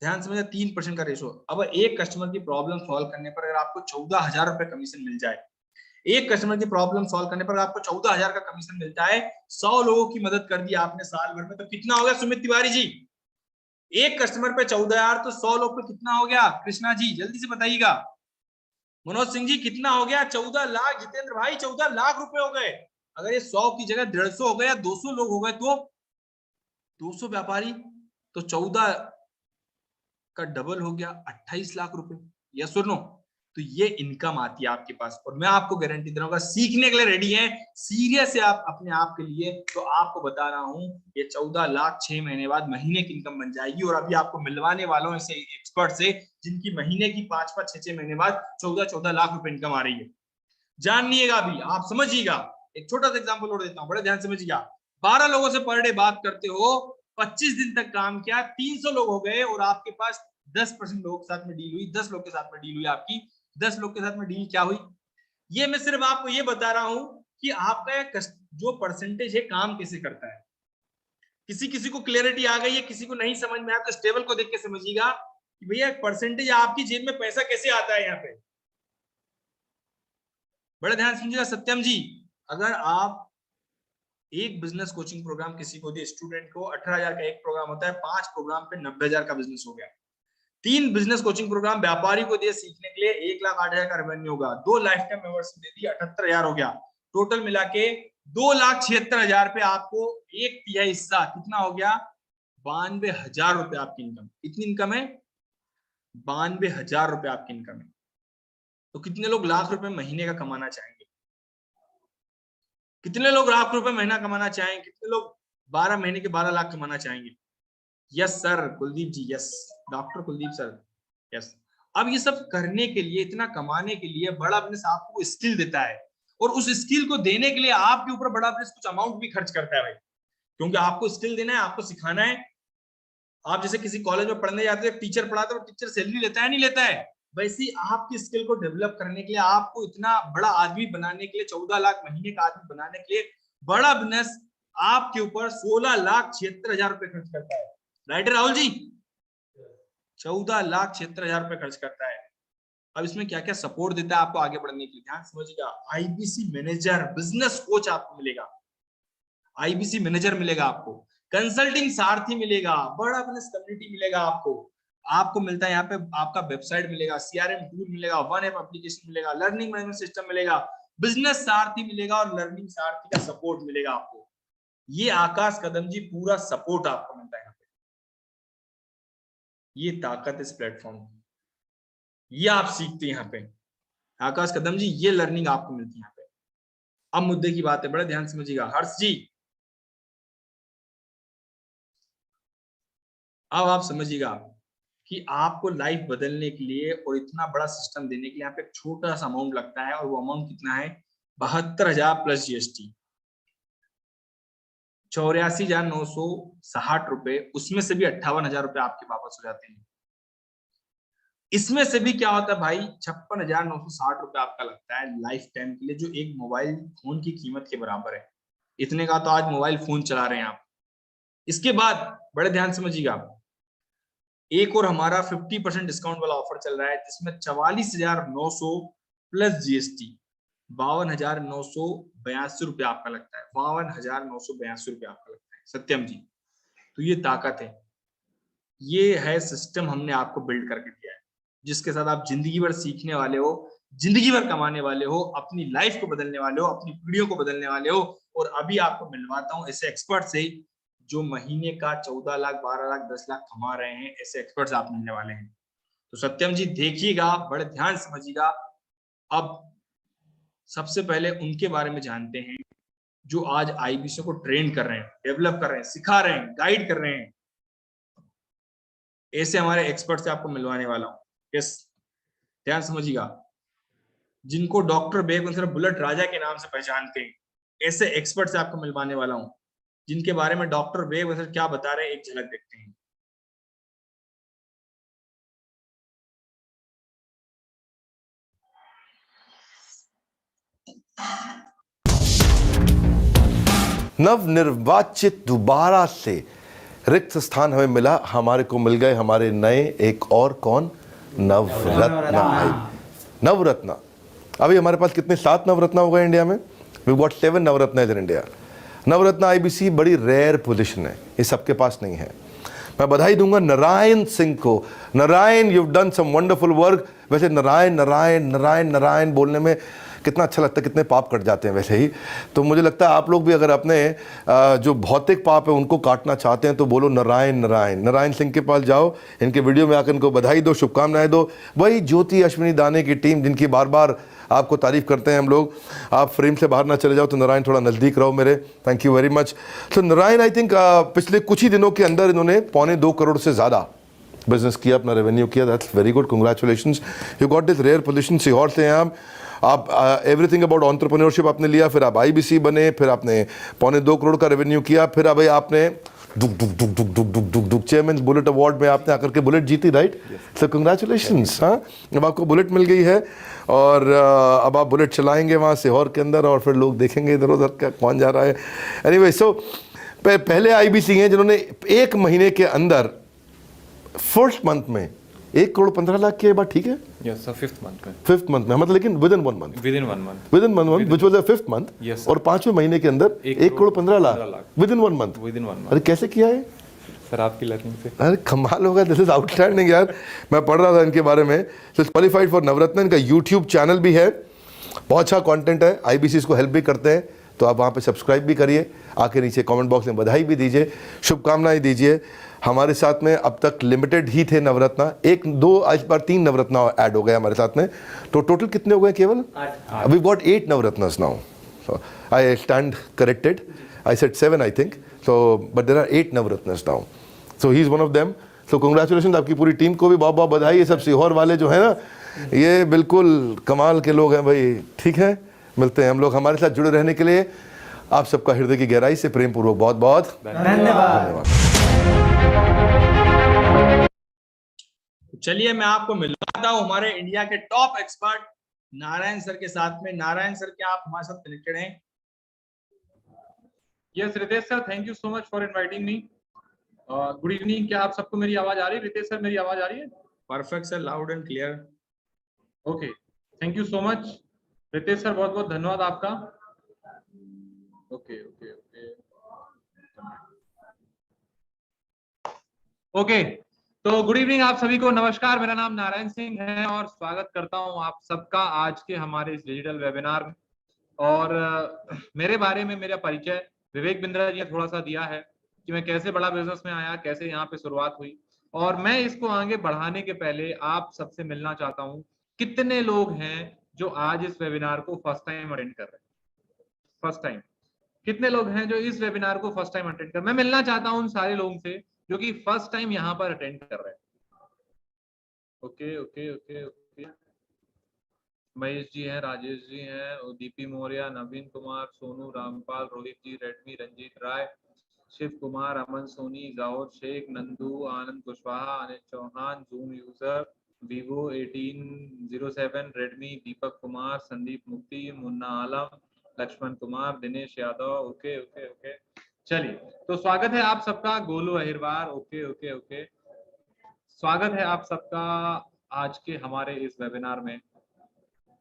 ध्यान समझे, 3% का रेशो। अब एक कस्टमर की प्रॉब्लम सॉल्व करने पर अगर आपको 14,000 रुपए कमीशन मिल जाए, एक कस्टमर की प्रॉब्लम सॉल्व करने पर आपको 14,000 का कमीशन मिलता है, 100 लोगों की मदद कर दी आपने साल भर में, तो कितना हो गया सुमित तिवारी जी? एक कस्टमर पे 14,000, तो 100 लोग पे कितना हो गया? कृष्णा जी जल्दी से बताइएगा। मनोज सिंह जी कितना हो गया? 14 लाख। जितेंद्र भाई 14 लाख रुपए हो गए। अगर ये 100 की जगह 150 हो गए या 200 लोग हो गए, तो 200 व्यापारी, तो 14 का डबल हो गया 28 लाख रुपए, यस और नो। तो ये इनकम आती है आपके पास, और मैं आपको गारंटी दे रहा हूँ, सीखने के लिए रेडी है, सीरियस है आप अपने आप के लिए, तो आपको बता रहा हूँ ये 14 लाख 6 महीने बाद महीने की इनकम बन जाएगी। और अभी आपको मिलवाने वाला हूँ ऐसे एक्सपर्ट से जिनकी महीने की 5-5 6-6 महीने बाद 14-14 लाख रुपए इनकम आ रही है। जानिएगा, अभी आप समझिएगा। एक छोटा सा एग्जाम्पल और देता हूँ, बड़े ध्यान समझिएगा। 12 लोगों से पर डे बात करते हो, 25 दिन तक काम किया, 300 लोग हो गए, और आपके पास 10% लोगों के साथ में डील हुई, 10 लोग के साथ में डील हुई आपकी, 10 लोग के साथ में डील क्या हुई, ये मैं सिर्फ आपको ये बता रहा हूं कि आपका जो परसेंटेज है काम कैसे करता है। किसी किसी को क्लियरिटी आ गई है, किसी को नहीं समझ में आया, तो इस टेबल को देख के समझिएगा कि भैया परसेंटेज आपकी जेब में पैसा कैसे आता है यहाँ पे। बड़े ध्यान समझिएगा सत्यम जी, अगर आप एक बिजनेस कोचिंग प्रोग्राम किसी को दिए, स्टूडेंट को 18,000 का एक प्रोग्राम होता है, 5 प्रोग्राम पे 90,000 का बिजनेस हो गया। 3 बिजनेस कोचिंग प्रोग्राम व्यापारी को दिए सीखने के लिए, 1,08,000 का रेवेन्यू होगा। 2 लाइफ टाइम मेंबरशिप दे दी, 78,000 हो गया। टोटल मिला के 2,76,000 पे आपको एक तिहाई हिस्सा कितना हो गया, 92,000 रुपए आपकी इनकम। कितनी इनकम है, 92,000 रुपए आपकी इनकम है। तो कितने लोग लाख रुपए महीने का कमाना चाहेंगे, कितने लोग लाख रुपए महीना कमाना चाहेंगे, कितने लोग 12 महीने के 12 लाख कमाना चाहेंगे। Yes sir Kuldeep ji, yes doctor Kuldeep sir, yes. अब ये सब करने के लिए, इतना कमाने के लिए बड़ा बिजनेस आपको स्किल देता है, और उस स्किल को देने के लिए आपके ऊपर बड़ा बिजनेस कुछ अमाउंट भी खर्च करता है भाई, क्योंकि आपको स्किल देना है, आपको सिखाना है। आप जैसे किसी कॉलेज में पढ़ने जाते हैं, टीचर पढ़ाता है, टीचर सैलरी लेता है नहीं लेता है, वैसे ही आपकी स्किल को डेवलप करने के लिए, आपको इतना बड़ा आदमी बनाने के लिए, 14 लाख महीने का आदमी बनाने के लिए बड़ा बिजनेस आपके ऊपर 16,76,000 रुपए खर्च करता है। राइट राहुल जी, 14,76,000 रुपए खर्च करता है। अब इसमें क्या क्या सपोर्ट देता है आपको आगे बढ़ने के लिए, ध्यान समझिएगा। आईबीसी मैनेजर, बिजनेस कोच आपको मिलेगा, आईबीसी मैनेजर मिलेगा आपको, कंसल्टिंग सारथी मिलेगा, बड़ा बिजनेस कम्युनिटी मिलेगा आपको मिलता है यहाँ पे, आपका वेबसाइट मिलेगा, सीआरएम टूल मिलेगा, वन ऐप एप्लीकेशन मिलेगा, लर्निंग मैनेजमेंट सिस्टम मिलेगा, बिजनेस सारथी मिलेगा, और लर्निंग सारथी का सपोर्ट मिलेगा आपको। ये आकाश कदम जी पूरा सपोर्ट आपको मिलता है यहाँ पे। ये ताकत इस प्लेटफॉर्म की, ये आप सीखते हैं यहाँ पे। आकाश कदम जी ये लर्निंग आपको मिलती है यहाँ पे। अब मुद्दे की बात है, बड़े ध्यान समझिएगा। हर्ष जी अब आप समझिएगा कि आपको लाइफ बदलने के लिए और इतना बड़ा सिस्टम देने के लिए यहाँ पे एक छोटा सा अमाउंट लगता है, और वो अमाउंट कितना है, 72,000 प्लस जीएसटी, 84,960 रुपए। उसमें से भी 58,000 रुपए आपके वापस हो जाते हैं। इसमें से भी क्या होता है भाई, 56,960 रुपए आपका लगता है लाइफ टाइम के लिए, जो एक मोबाइल फोन की कीमत के बराबर है। इतने का तो आज मोबाइल फोन चला रहे हैं आप। इसके बाद बड़े ध्यान समझिएगा, एक और हमारा 50% डिस्काउंट वाला ऑफर चल रहा है, जिसमें 44,900 प्लस जीएसटी 52,982 रुपए आपका लगता है, 52,982 रुपए आपका लगता है सत्यम जी। तो ये ताकत है, ये है सिस्टम हमने आपको बिल्ड करके दिया है, जिसके साथ आप जिंदगी भर सीखने वाले हो, जिंदगी भर कमाने वाले हो, अपनी लाइफ को बदलने वाले हो, अपनी पीढ़ियों को बदलने वाले हो। और अभी आपको मिलवाता हूं ऐसे एक्सपर्ट से जो महीने का 14 लाख 12 लाख 10 लाख कमा रहे हैं, ऐसे एक्सपर्ट्स आप मिलने वाले हैं। तो सत्यम जी देखिएगा, बड़े ध्यान समझिएगा। अब सबसे पहले उनके बारे में जानते हैं जो आज आईबीसी को ट्रेन कर रहे हैं, डेवलप कर रहे हैं, सिखा रहे हैं, गाइड कर रहे हैं। ऐसे हमारे एक्सपर्ट से आपको मिलवाने वाला हूं। यस, ध्यान समझिएगा। जिनको डॉक्टर बेग सिर्फ बुलेट राजा के नाम से पहचानते हैं, ऐसे एक्सपर्ट से आपको मिलवाने वाला हूं, जिनके बारे में डॉक्टर बेग क्या बता रहे हैं, एक झलक देखते हैं। नवनिर्वाचित दोबारा से रिक्त स्थान हमें मिला, हमारे को मिल गए हमारे नए एक और कौन, नवरत्ना। नवरत्ना अभी हमारे पास कितने 7 नवरत्ना हो गए इंडिया में। We got 7 Navratna in India. Navratna IBC बड़ी रेयर पोजीशन है, ये सबके पास नहीं है। मैं बधाई दूंगा नारायण सिंह को। Narayan, you have done some wonderful work. वैसे नारायण नारायण नारायण नारायण बोलने में कितना अच्छा लगता है, कितने पाप कट जाते हैं वैसे ही। तो मुझे लगता है आप लोग भी अगर अपने जो भौतिक पाप है उनको काटना चाहते हैं तो बोलो नारायण नारायण। नारायण सिंह के पास जाओ, इनके वीडियो में आकर इनको बधाई दो, शुभकामनाएं दो। वही ज्योति अश्विनी दाने की टीम जिनकी बार बार आपको तारीफ करते हैं हम लोग, आप फ्रेम से बाहर ना चले जाओ तो नारायण थोड़ा नज़दीक रहो मेरे। Thank you very much. तो नारायण आई थिंक पिछले कुछ ही दिनों के अंदर इन्होंने 2.25 करोड़ से ज़्यादा बिजनेस किया, अपना रेवेन्यू किया। That's very good, congratulations, you got this rare position. Sehore से हैं आप एवरीथिंग अबाउट एंटरप्रेन्योरशिप आपने लिया, फिर आप आईबीसी बने, फिर आपने 2.25 करोड़ का रेवेन्यू किया, फिर अब आपने दुक दुक दुक दुक दुक दुक दुक दुक चेयरमैन बुलेट अवार्ड में आपने आकर के बुलेट जीती, राइट? सो कंग्रेचुलेशंस। हाँ, अब आपको बुलेट मिल गई है और अब आप बुलेट चलाएंगे वहाँ सीहोर के अंदर और फिर लोग देखेंगे इधर उधर क्या कौन जा रहा है। एनीवे, सो पहले आईबीसी हैं जिन्होंने 1 महीने के अंदर फर्स्ट मंथ में 1 करोड़ 15 लाख की बात, ठीक है? Yes, sir, fifth month में मतलब, लेकिन within 1 month, within 1 month, within 1 month which was the 5th month. Yes, sir. और 5वें महीने के अंदर 1 crore 15 lakh within 1 month. within 1 month, अरे कैसे किया है? सर आपकी लर्निंग से। अरे कमाल होगा, दिस इज आउटस्टैंडिंग यार। मैं पढ़ रहा था इनके बारे में, तो क्वालिफाइड फॉर नवरत्न। इनका यूट्यूब चैनल भी है, बहुत अच्छा कंटेंट है, आईबीसी को हेल्प भी करते हैं, तो आप वहाँ पे सब्सक्राइब भी करिए, आके नीचे कमेंट बॉक्स में बधाई भी दीजिए, शुभकामनाएं दीजिए। हमारे साथ में अब तक लिमिटेड ही थे नवरत्ना, 1 2 आज बार 3 नवरत्ना ऐड हो गए हमारे साथ में, तो टोटल कितने हो गए? केवल 8। We got 8 Navratnas now. So I stand corrected. I said 7, I think. So, but there are 8 Navratnas now. So he is one of them. So congratulations आपकी पूरी टीम को भी बहुत बहुत बधाई। ये सब सीहोर वाले जो है ना, ये बिल्कुल कमाल के लोग हैं भाई। ठीक है, मिलते हैं हम लोग। हमारे साथ जुड़े रहने के लिए आप सबका हृदय की गहराई से प्रेम पूर्वक बहुत बहुत धन्यवाद। चलिए मैं आपको मिलवाता हूँ हमारे इंडिया के टॉप एक्सपर्ट नारायण सर के साथ में। नारायण सर, क्या आप हमारे साथ कनेक्टेड हैं? Yes Ritesh sir, thank you so much for inviting me. Good evening, क्या आप सबको मेरी आवाज आ रही है? रितेश सर, मेरी आवाज आ रही है? Perfect sir, loud and clear. Okay, thank you so much Ritesh sir, बहुत बहुत धन्यवाद आपका। ओके ओके ओके ओके, तो गुड इवनिंग आप सभी को, नमस्कार। मेरा नाम नारायण सिंह है और स्वागत करता हूं आप सबका आज के हमारे इस डिजिटल वेबिनार में। और मेरे बारे में मेरा परिचय विवेक बिंद्रा जी ने थोड़ा सा दिया है कि मैं कैसे बड़ा बिजनेस में आया, कैसे यहाँ पे शुरुआत हुई, और मैं इसको आगे बढ़ाने के पहले आप सबसे मिलना चाहता हूँ। कितने लोग हैं जो आज इस वेबिनार को फर्स्ट टाइम अटेंड कर रहे हैं? फर्स्ट टाइम कितने लोग हैं जो इस वेबिनार को फर्स्ट टाइम अटेंड कर? मैं मिलना चाहता हूँ उन सारे लोगों से जो कि फर्स्ट टाइम यहाँ पर अटेंड कर रहे हैं। Okay okay okay okay, Mahesh ji हैं, राजेश जी हैं, Deepi Maurya, Naveen Kumar, Sonu, Rampal, Rohit ji, Redmi, Ranjeet Rai, Shiv Kumar, Aman Soni, Zahoor Sheikh, Nandu, Anand Kushwaha, Anil Chauhan, Zoom user, Vivo 1807, Redmi, Deepak Kumar, Sandeep Mukti, Munna Alam, Lakshman Kumar, Dinesh Yadav. Okay okay okay, चलिए तो स्वागत है आप सबका। Golu Ahirwar, okay okay okay, स्वागत है आप सबका आज के हमारे इस वेबिनार में।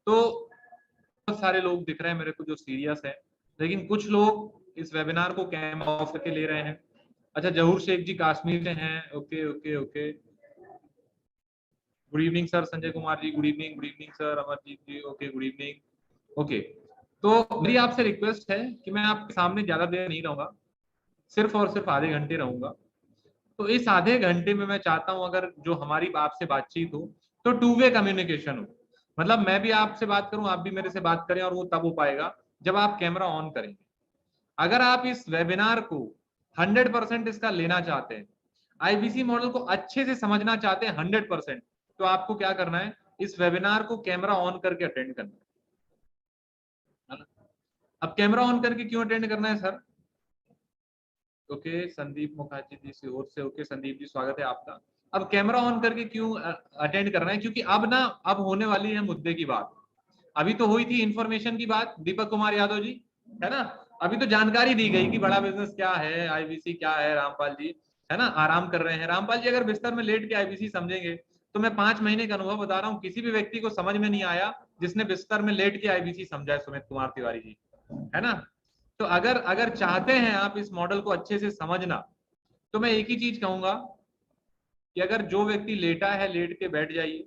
तो बहुत सारे लोग दिख रहे हैं मेरे को जो सीरियस है, लेकिन कुछ लोग इस वेबिनार को कैमरा ऑफ करके ले रहे हैं। अच्छा, जहूर शेख जी कश्मीर से हैं, okay okay okay, good evening sir. Sanjay Kumar ji, good evening sir. Amarjeet ji, okay, good evening. Okay, तो मेरी आपसे रिक्वेस्ट है कि मैं आपके सामने ज्यादा देर नहीं रहूंगा, सिर्फ और सिर्फ आधे घंटे रहूंगा। तो इस आधे घंटे में मैं चाहता हूं अगर जो हमारी आपसे बातचीत हो तो 2 वे कम्युनिकेशन हो, मतलब मैं भी आपसे बात करूं, आप भी मेरे से बात करें, और वो तब हो पाएगा जब आप कैमरा ऑन करेंगे। अगर आप इस वेबिनार को 100% इसका लेना चाहते हैं, आईबीसी मॉडल को अच्छे से समझना चाहते हैं 100%, तो आपको क्या करना है, इस वेबिनार को कैमरा ऑन करके अटेंड करना है। अब कैमरा ऑन करके क्यों अटेंड करना है सर? ओके, संदीप मुखर्जी जी सीहोर से, ओके संदीप जी, स्वागत है आपका। अब कैमरा ऑन करके क्यों अटेंड करना है? क्योंकि अब होने वाली है मुद्दे की बात। अभी तो हुई थी इंफॉर्मेशन की बात, दीपक कुमार यादव जी, है ना? अभी तो जानकारी दी गई कि बड़ा बिजनेस क्या है, आईबीसी क्या है। रामपाल जी, है ना, आराम कर रहे हैं। रामपाल जी, अगर बिस्तर में लेट के आईबीसी समझेंगे तो मैं 5 महीने का अनुभव बता रहा हूँ, किसी भी व्यक्ति को समझ में नहीं आया जिसने बिस्तर में लेट के आईबीसी समझा है। सुमित कुमार तिवारी जी, है ना? तो अगर चाहते हैं आप इस मॉडल को अच्छे से समझना, तो मैं एक ही चीज कहूंगा कि अगर जो व्यक्ति लेटा है लेट के बैठ जाइए,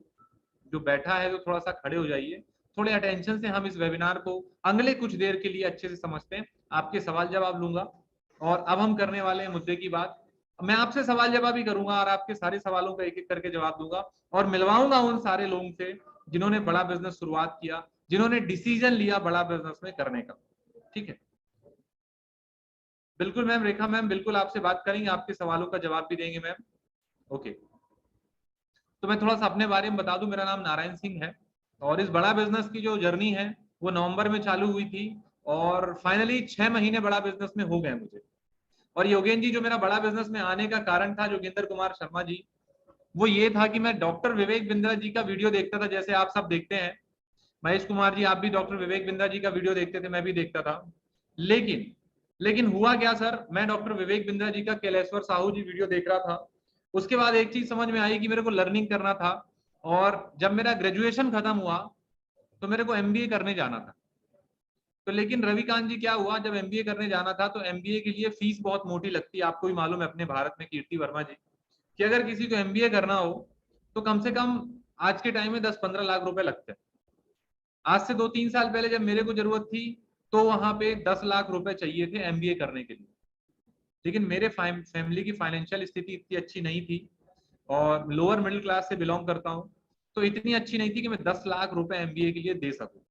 जो बैठा है तो थोड़ा सा खड़े हो जाइए, थोड़े अटेंशन से हम इस वेबिनार को अगले कुछ देर के लिए अच्छे से समझते हैं। आपके सवाल जवाब लूंगा और अब हम करने वाले हैं मुद्दे की बात। मैं आपसे सवाल जवाब ही करूंगा और आपके सारे सवालों का एक एक करके जवाब दूंगा और मिलवाऊंगा उन सारे लोगों से जिन्होंने बड़ा बिजनेस शुरुआत किया, जिन्होंने डिसीजन लिया बड़ा बिजनेस में करने का। ठीक है, बिल्कुल मैम, रेखा मैम बिल्कुल आपसे बात करेंगे, आपके सवालों का जवाब भी देंगे मैम। ओके, तो मैं थोड़ा सा अपने बारे में बता दूं, मेरा नाम नारायण सिंह है और इस बड़ा बिजनेस की जो जर्नी है वो नवंबर में चालू हुई थी और फाइनली 6 महीने बड़ा बिजनेस में हो गए मुझे। और योगेन जी, जो मेरा बड़ा बिजनेस में आने का कारण था जोगिंदर कुमार शर्मा जी, वो ये था कि मैं डॉक्टर विवेक बिंद्रा जी का वीडियो देखता था, जैसे आप सब देखते हैं। महेश कुमार जी, आप भी डॉक्टर विवेक बिंद्रा जी का वीडियो देखते थे, मैं भी देखता था। लेकिन हुआ क्या सर, मैं डॉक्टर विवेक बिंद्रा जी का कैलेश्वर साहू जी वीडियो देख रहा था। उसके बाद एक चीज समझ में आई कि मेरे को लर्निंग करना था और जब मेरा ग्रेजुएशन खत्म हुआ तो मेरे को एमबीए करने जाना था। तो लेकिन रविकांत जी क्या हुआ, जब एमबीए करने जाना था तो एमबीए के लिए फीस बहुत मोटी लगती है, आपको भी मालूम है अपने भारत में, कीर्ति वर्मा जी, कि अगर किसी को एमबीए करना हो तो कम से कम आज के टाइम में 10-15 लाख रुपए लगते हैं। आज से 2-3 साल पहले जब मेरे को जरूरत थी तो वहां पे 10 लाख रुपए चाहिए थे एमबीए करने के लिए। लेकिन मेरे फैमिली की फाइनेंशियल स्थिति इतनी अच्छी नहीं थी और लोअर मिडिल क्लास से बिलोंग करता हूँ, तो इतनी अच्छी नहीं थी कि मैं 10 लाख रुपए एमबीए के लिए दे सकूं।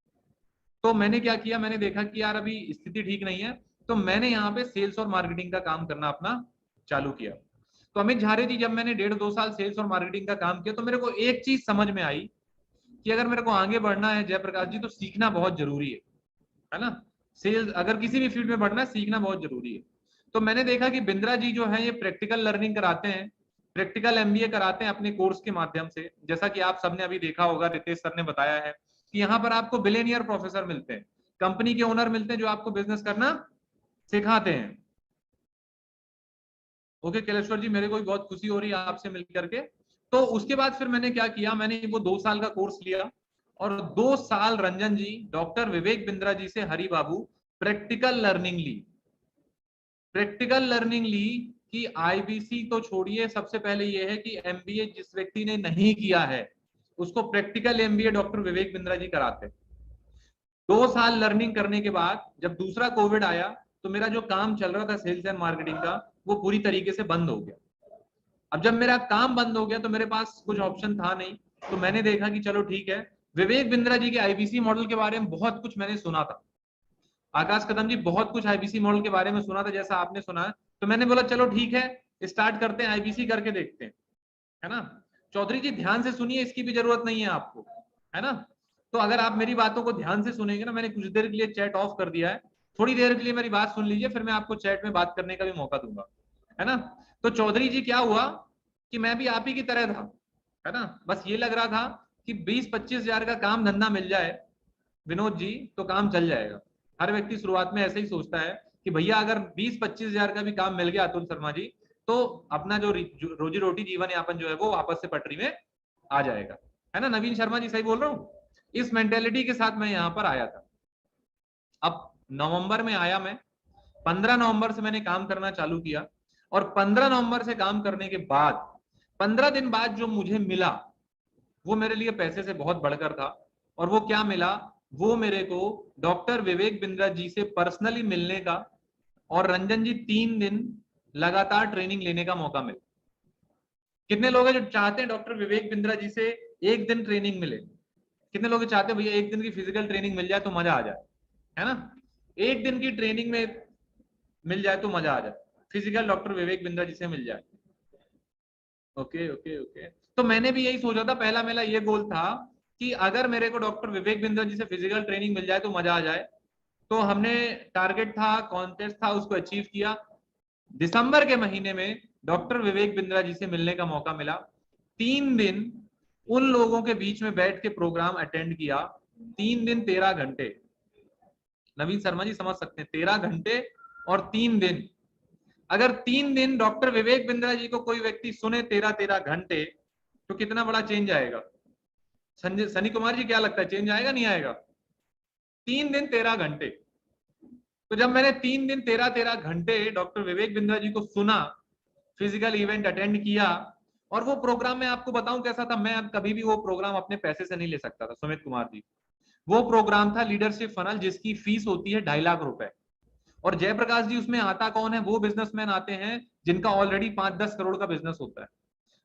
तो मैंने क्या किया, मैंने देखा कि यार अभी स्थिति ठीक नहीं है, तो मैंने यहाँ पे सेल्स और मार्केटिंग का काम करना अपना चालू किया। तो अमित झारे जी, जब मैंने 1.5-2 साल सेल्स और मार्केटिंग का काम किया तो मेरे को एक चीज समझ में आई कि अगर मेरे को आगे बढ़ना है जयप्रकाश जी, तो सीखना बहुत जरूरी है ना। सेल्स, अगर किसी भी फील्ड में बढ़ना है, सीखना बहुत जरूरी है। तो मैंने देखा कि बिंद्रा जी जो है ये प्रैक्टिकल लर्निंग कराते हैं, प्रैक्टिकल एमबीए कराते हैं अपने कोर्स के माध्यम से। जैसा कि आप सबने अभी देखा होगा, रितेश सर ने बताया है कि यहाँ पर आपको बिलियनियर प्रोफेसर मिलते हैं, कंपनी के ओनर मिलते हैं जो आपको बिजनेस करना सिखाते हैं। ओके कैलेश्वर जी, मेरे को भी बहुत खुशी हो रही है आपसे मिल करके। तो उसके बाद फिर मैंने क्या किया, मैंने वो 2 साल का कोर्स लिया और 2 साल रंजन जी, डॉक्टर विवेक बिंद्रा जी से हरि बाबू प्रैक्टिकल लर्निंग ली। प्रैक्टिकल लर्निंग ली कि आईबीसी तो छोड़िए, सबसे पहले ये है कि एमबीए जिस व्यक्ति ने नहीं किया है उसको practical MBA doctor Vivek Bindra ji कराते। 2 साल लर्निंग करने के बाद जब दूसरा कोविड आया तो मेरा जो काम चल रहा था सेल्स एंड मार्केटिंग का, वो पूरी तरीके से बंद हो गया। अब जब मेरा काम बंद हो गया तो मेरे पास कुछ ऑप्शन था नहीं, तो मैंने देखा कि चलो ठीक है, विवेक बिंद्रा जी के आईबीसी मॉडल के बारे में बहुत कुछ मैंने सुना था। आकाश कदम जी, बहुत कुछ आईबीसी मॉडल के बारे में सुना था जैसा आपने सुना है, तो मैंने बोला चलो ठीक है, स्टार्ट करते हैं, आईबीसी करके देखते हैं, है ना। चौधरी जी ध्यान से सुनिए, इसकी भी जरूरत नहीं है आपको, है ना। तो अगर आप मेरी बातों को ध्यान से सुनेंगे ना, मैंने कुछ देर के लिए चैट ऑफ कर दिया है, थोड़ी देर के लिए मेरी बात सुन लीजिए, फिर मैं आपको चैट में बात करने का भी मौका दूंगा, है ना। तो चौधरी जी क्या हुआ कि मैं भी आप ही की तरह था, है ना। बस ये लग रहा था कि 20-25 हजार का काम धंधा मिल जाए विनोद जी तो काम चल जाएगा। हर व्यक्ति शुरुआत में ऐसे ही सोचता है कि भैया अगर 20-25 हजार का भी काम मिल गया अतुल शर्मा जी, तो अपना जो रोजी रोटी जीवन यापन जो है वो वापस से पटरी में आ जाएगा, है ना। नवीन शर्मा जी, सही बोल रहा हूँ। इस मेंटेलिटी के साथ मैं यहाँ पर आया था। अब नवंबर में आया मैं, 15 नवंबर से मैंने काम करना चालू किया और 15 नवंबर से काम करने के बाद 15 दिन बाद जो मुझे मिला वो मेरे लिए पैसे से बहुत बढ़कर था। और वो क्या मिला, वो मेरे को डॉक्टर विवेक बिंद्रा जी से पर्सनली मिलने का और रंजन जी 3 दिन लगातार ट्रेनिंग लेने का मौका मिला। कितने लोग हैं जो चाहते हैं डॉक्टर विवेक बिंद्रा जी से एक दिन ट्रेनिंग मिले? कितने लोग चाहते हैं भैया एक दिन की फिजिकल ट्रेनिंग मिल जाए तो मजा आ जाए, है ना। एक दिन की ट्रेनिंग में मिल जाए तो मजा आ जाए, फिजिकल डॉक्टर विवेक बिंद्रा जी से मिल जाए। ओके ओके ओके, तो मैंने भी यही सोचा था, पहला मेरा ये गोल था कि अगर मेरे को डॉक्टर विवेक बिंद्रा जी से फिजिकल ट्रेनिंग मिल जाए तो मजा आ जाए। तो हमने टारगेट था, कॉन्टेस्ट था, उसको अचीव किया। दिसंबर के महीने में डॉक्टर विवेक बिंद्रा जी से मिलने का मौका मिला। 3 दिन उन लोगों के बीच में बैठ के प्रोग्राम अटेंड किया, 3 दिन 13 घंटे। नवीन शर्मा जी समझ सकते हैं, 13 घंटे और 3 दिन। अगर 3 दिन डॉक्टर विवेक बिंद्रा जी को कोई व्यक्ति सुने 13-13 घंटे, तो कितना बड़ा चेंज आएगा? संजय सनी कुमार जी, क्या लगता है चेंज आएगा नहीं आएगा? 3 दिन 13 घंटे। तो जब मैंने 3 दिन 13-13 घंटे डॉक्टर विवेक बिंद्रा जी को सुना, फिजिकल इवेंट अटेंड किया, और वो प्रोग्राम मैं आपको बताऊं कैसा था, मैं अब कभी भी वो प्रोग्राम अपने पैसे से नहीं ले सकता था सुमित कुमार जी। वो प्रोग्राम था लीडरशिप फनल, जिसकी फीस होती है 2.5 लाख रुपए। और जयप्रकाश जी उसमें आता कौन है? वो बिजनेसमैन आते हैं जिनका ऑलरेडी 5-10 करोड़ का बिजनेस होता है।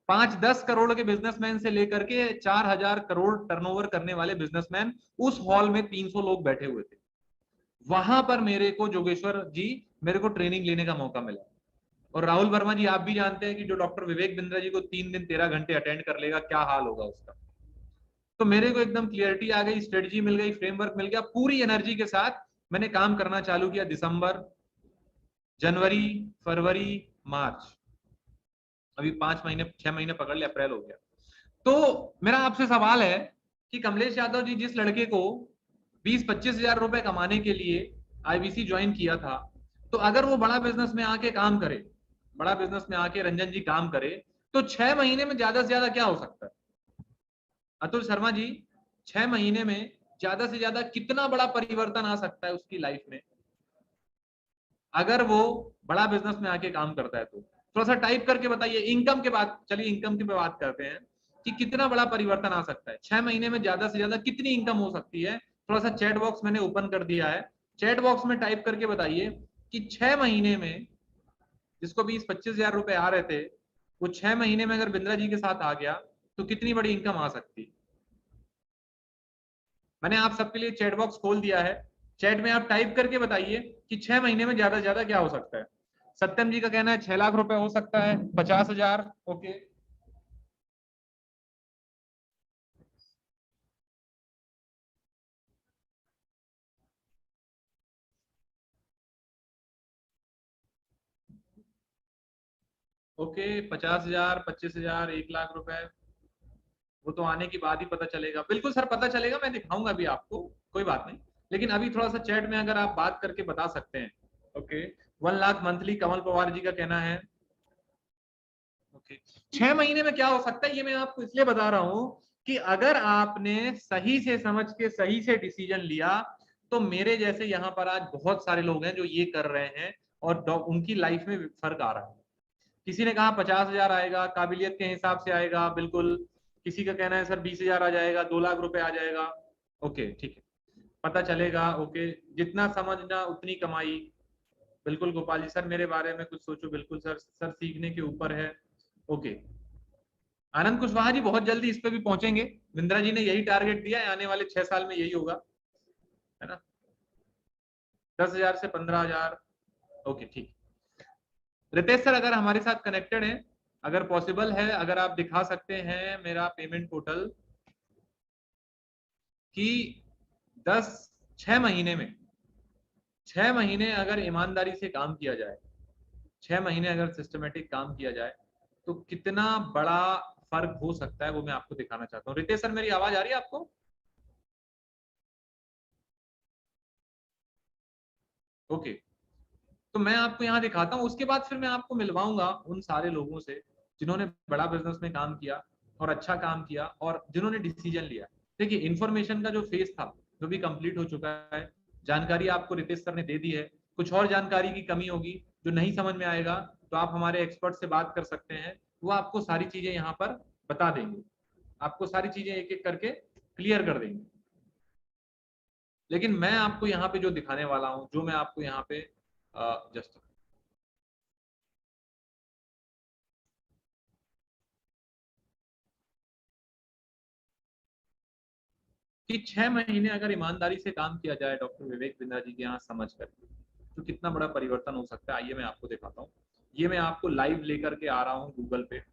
5-10 करोड़ के बिजनेसमैन से लेकर के 4,000 करोड़ टर्नओवर करने वाले बिजनेसमैन उस हॉल में 300 लोग बैठे हुए थे। वहां पर मेरे को जोगेश्वर जी, मेरे को ट्रेनिंग लेने का मौका मिला। और राहुल वर्मा जी, आप भी जानते हैं कि जो डॉक्टर विवेक बिंद्रा जी को 3 दिन 13 घंटे अटेंड कर लेगा, क्या हाल होगा उसका। तो मेरे को एकदम क्लियरिटी आ गई, स्ट्रेटजी मिल गई, फ्रेमवर्क मिल गया, पूरी एनर्जी के साथ मैंने काम करना चालू किया। दिसंबर, जनवरी, फरवरी, मार्च, अभी 5 महीने 6 महीने पकड़ ले, अप्रैल हो गया। तो मेरा आपसे सवाल है कि कमलेश यादव जी जिस लड़के को 20-25 हजार रुपए कमाने के लिए आईबीसी ज्वाइन किया था, तो अगर वो बड़ा बिजनेस में आके काम करे, बड़ा बिजनेस में आके रंजन जी काम करे, तो 6 महीने में ज्यादा से ज्यादा क्या हो सकता है? अतुल शर्मा जी, 6 महीने में ज्यादा से ज्यादा कितना बड़ा परिवर्तन आ सकता है उसकी लाइफ में, अगर वो बड़ा बिजनेस में आके काम करता है? तो थोड़ा सा टाइप करके बताइए। इनकम के बाद, चलिए इनकम की बात करते हैं कि कितना बड़ा परिवर्तन आ सकता है 6 महीने में, ज्यादा से ज्यादा कितनी इनकम हो सकती है। थोड़ा सा चैट बॉक्स मैंने ओपन कर दिया है, चैट बॉक्स में टाइप करके बताइए कि 6 महीने में जिसको 20-25 हजार रुपए आ रहे थे, वो 6 महीने में अगर बिंद्रा जी के साथ आ गया तो कितनी बड़ी इनकम आ सकती है। मैंने आप सबके लिए चैट बॉक्स खोल दिया है, चैट में आप टाइप करके बताइए कि 6 महीने में ज्यादा से ज्यादा क्या हो सकता है। सत्यम जी का कहना है 6 लाख रुपए हो सकता है, 50 हजार। ओके, ओके, 50 हजार, 25 हजार, 1 लाख रुपए, वो तो आने के बाद ही पता चलेगा। बिल्कुल सर, पता चलेगा, मैं दिखाऊंगा अभी आपको, कोई बात नहीं। लेकिन अभी थोड़ा सा चैट में अगर आप बात करके बता सकते हैं। ओके, 1 लाख मंथली कमल पवार जी का कहना है। ओके, 6 महीने में क्या हो सकता है, ये मैं आपको इसलिए बता रहा हूं कि अगर आपने सही से समझ के सही से डिसीजन लिया, तो मेरे जैसे यहाँ पर आज बहुत सारे लोग हैं जो ये कर रहे हैं और उनकी लाइफ में फर्क आ रहा है। किसी ने कहा 50 हजार आएगा, काबिलियत के हिसाब से आएगा, बिल्कुल। किसी का कहना है सर 20 हजार आ जाएगा, 2 लाख रुपए आ जाएगा। ओके, ठीक है, पता चलेगा। ओके, जितना समझना उतनी कमाई। बिल्कुल गोपाल जी, सर मेरे बारे में कुछ सोचो। बिल्कुल सर, सर सीखने के ऊपर है। ओके, आनंद कुशवाहा जी बहुत जल्दी इस पे भी पहुंचेंगे। बिंद्रा जी ने यही टारगेट दिया है, आने वाले 6 साल में यही होगा, है ना, 10 हजार से 15 हजार। ओके, ठीक। रितेश सर अगर हमारे साथ कनेक्टेड हैं, अगर पॉसिबल है, अगर आप दिखा सकते हैं मेरा पेमेंट पोर्टल कि 6 महीने में, 6 महीने अगर ईमानदारी से काम किया जाए, 6 महीने अगर सिस्टमेटिक काम किया जाए, तो कितना बड़ा फर्क हो सकता है, वो मैं आपको दिखाना चाहता हूँ। रितेश सर, मेरी आवाज आ रही है आपको? ओके, तो मैं आपको यहाँ दिखाता हूँ, उसके बाद फिर मैं आपको मिलवाऊंगा उन सारे लोगों से जिन्होंने बड़ा बिजनेस में काम किया और अच्छा काम किया और जिन्होंने डिसीजन लिया। देखिए, इंफॉर्मेशन का जो फेज था जो भी कंप्लीट हो चुका है, जानकारी आपको रितेश सर ने दे दी है। कुछ और जानकारी की कमी होगी, जो नहीं समझ में आएगा, तो आप हमारे एक्सपर्ट से बात कर सकते हैं, वो आपको सारी चीजें यहाँ पर बता देंगे, आपको सारी चीजें एक एक करके क्लियर कर देंगे। लेकिन मैं आपको यहाँ पे जो दिखाने वाला हूँ, जो मैं आपको यहाँ पे जस्ट कि 6 महीने अगर ईमानदारी से काम किया जाए डॉक्टर विवेक बिंद्रा जी के यहाँ समझ करके, तो कितना बड़ा परिवर्तन हो सकता है, आइए मैं आपको दिखाता हूँ। ये मैं आपको लाइव लेकर के आ रहा हूँ गूगल पे।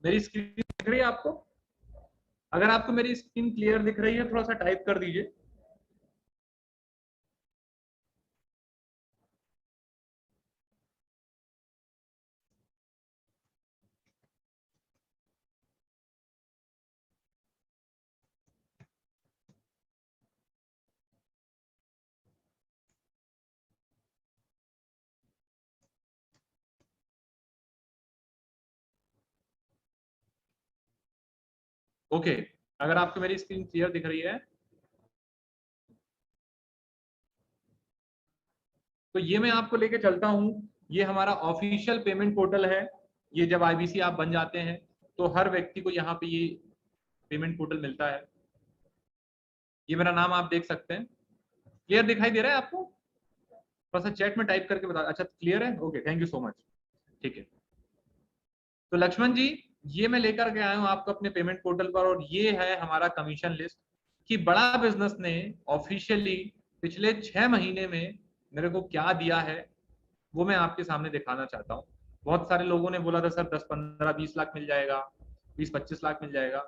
मेरी स्क्रीन दिख रही है आपको? अगर आपको मेरी स्क्रीन क्लियर दिख रही है, थोड़ा सा टाइप कर दीजिए। ओके, अगर आपको मेरी स्क्रीन क्लियर दिख रही है, तो ये मैं आपको लेके चलता हूँ। ये हमारा ऑफिशियल पेमेंट पोर्टल है। ये जब आईबीसी आप बन जाते हैं तो हर व्यक्ति को यहाँ पे ये पेमेंट पोर्टल मिलता है। ये मेरा नाम आप देख सकते हैं। क्लियर दिखाई दे रहा है आपको? थोड़ा सा चैट में टाइप करके बता। अच्छा क्लियर है, okay, thank you so much. ठीक है, तो लक्ष्मण जी ये मैं लेकर के आया हूँ आपको अपने पेमेंट पोर्टल पर, और ये है हमारा कमीशन लिस्ट कि बड़ा बिजनेस ने ऑफिशियली पिछले 6 महीने में मेरे को क्या दिया है, वो मैं आपके सामने दिखाना चाहता हूँ। बहुत सारे लोगों ने बोला था सर 10, 15, 20 लाख मिल जाएगा, 20, 25 लाख मिल जाएगा।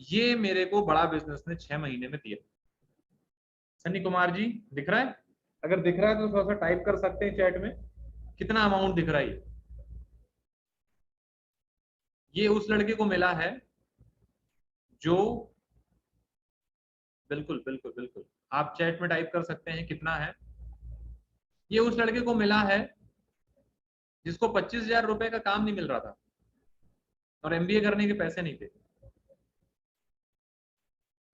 ये मेरे को बड़ा बिजनेस ने 6 महीने में दिया। सन्नी कुमार जी दिख रहा है? अगर दिख रहा है तो थोड़ा सा टाइप कर सकते हैं चैट में, कितना अमाउंट दिख रहा है। ये उस लड़के को मिला है जो, बिल्कुल बिल्कुल बिल्कुल, आप चैट में टाइप कर सकते हैं कितना है। ये उस लड़के को मिला है जिसको 25,000 रुपए का काम नहीं मिल रहा था और एमबीए करने के पैसे नहीं थे।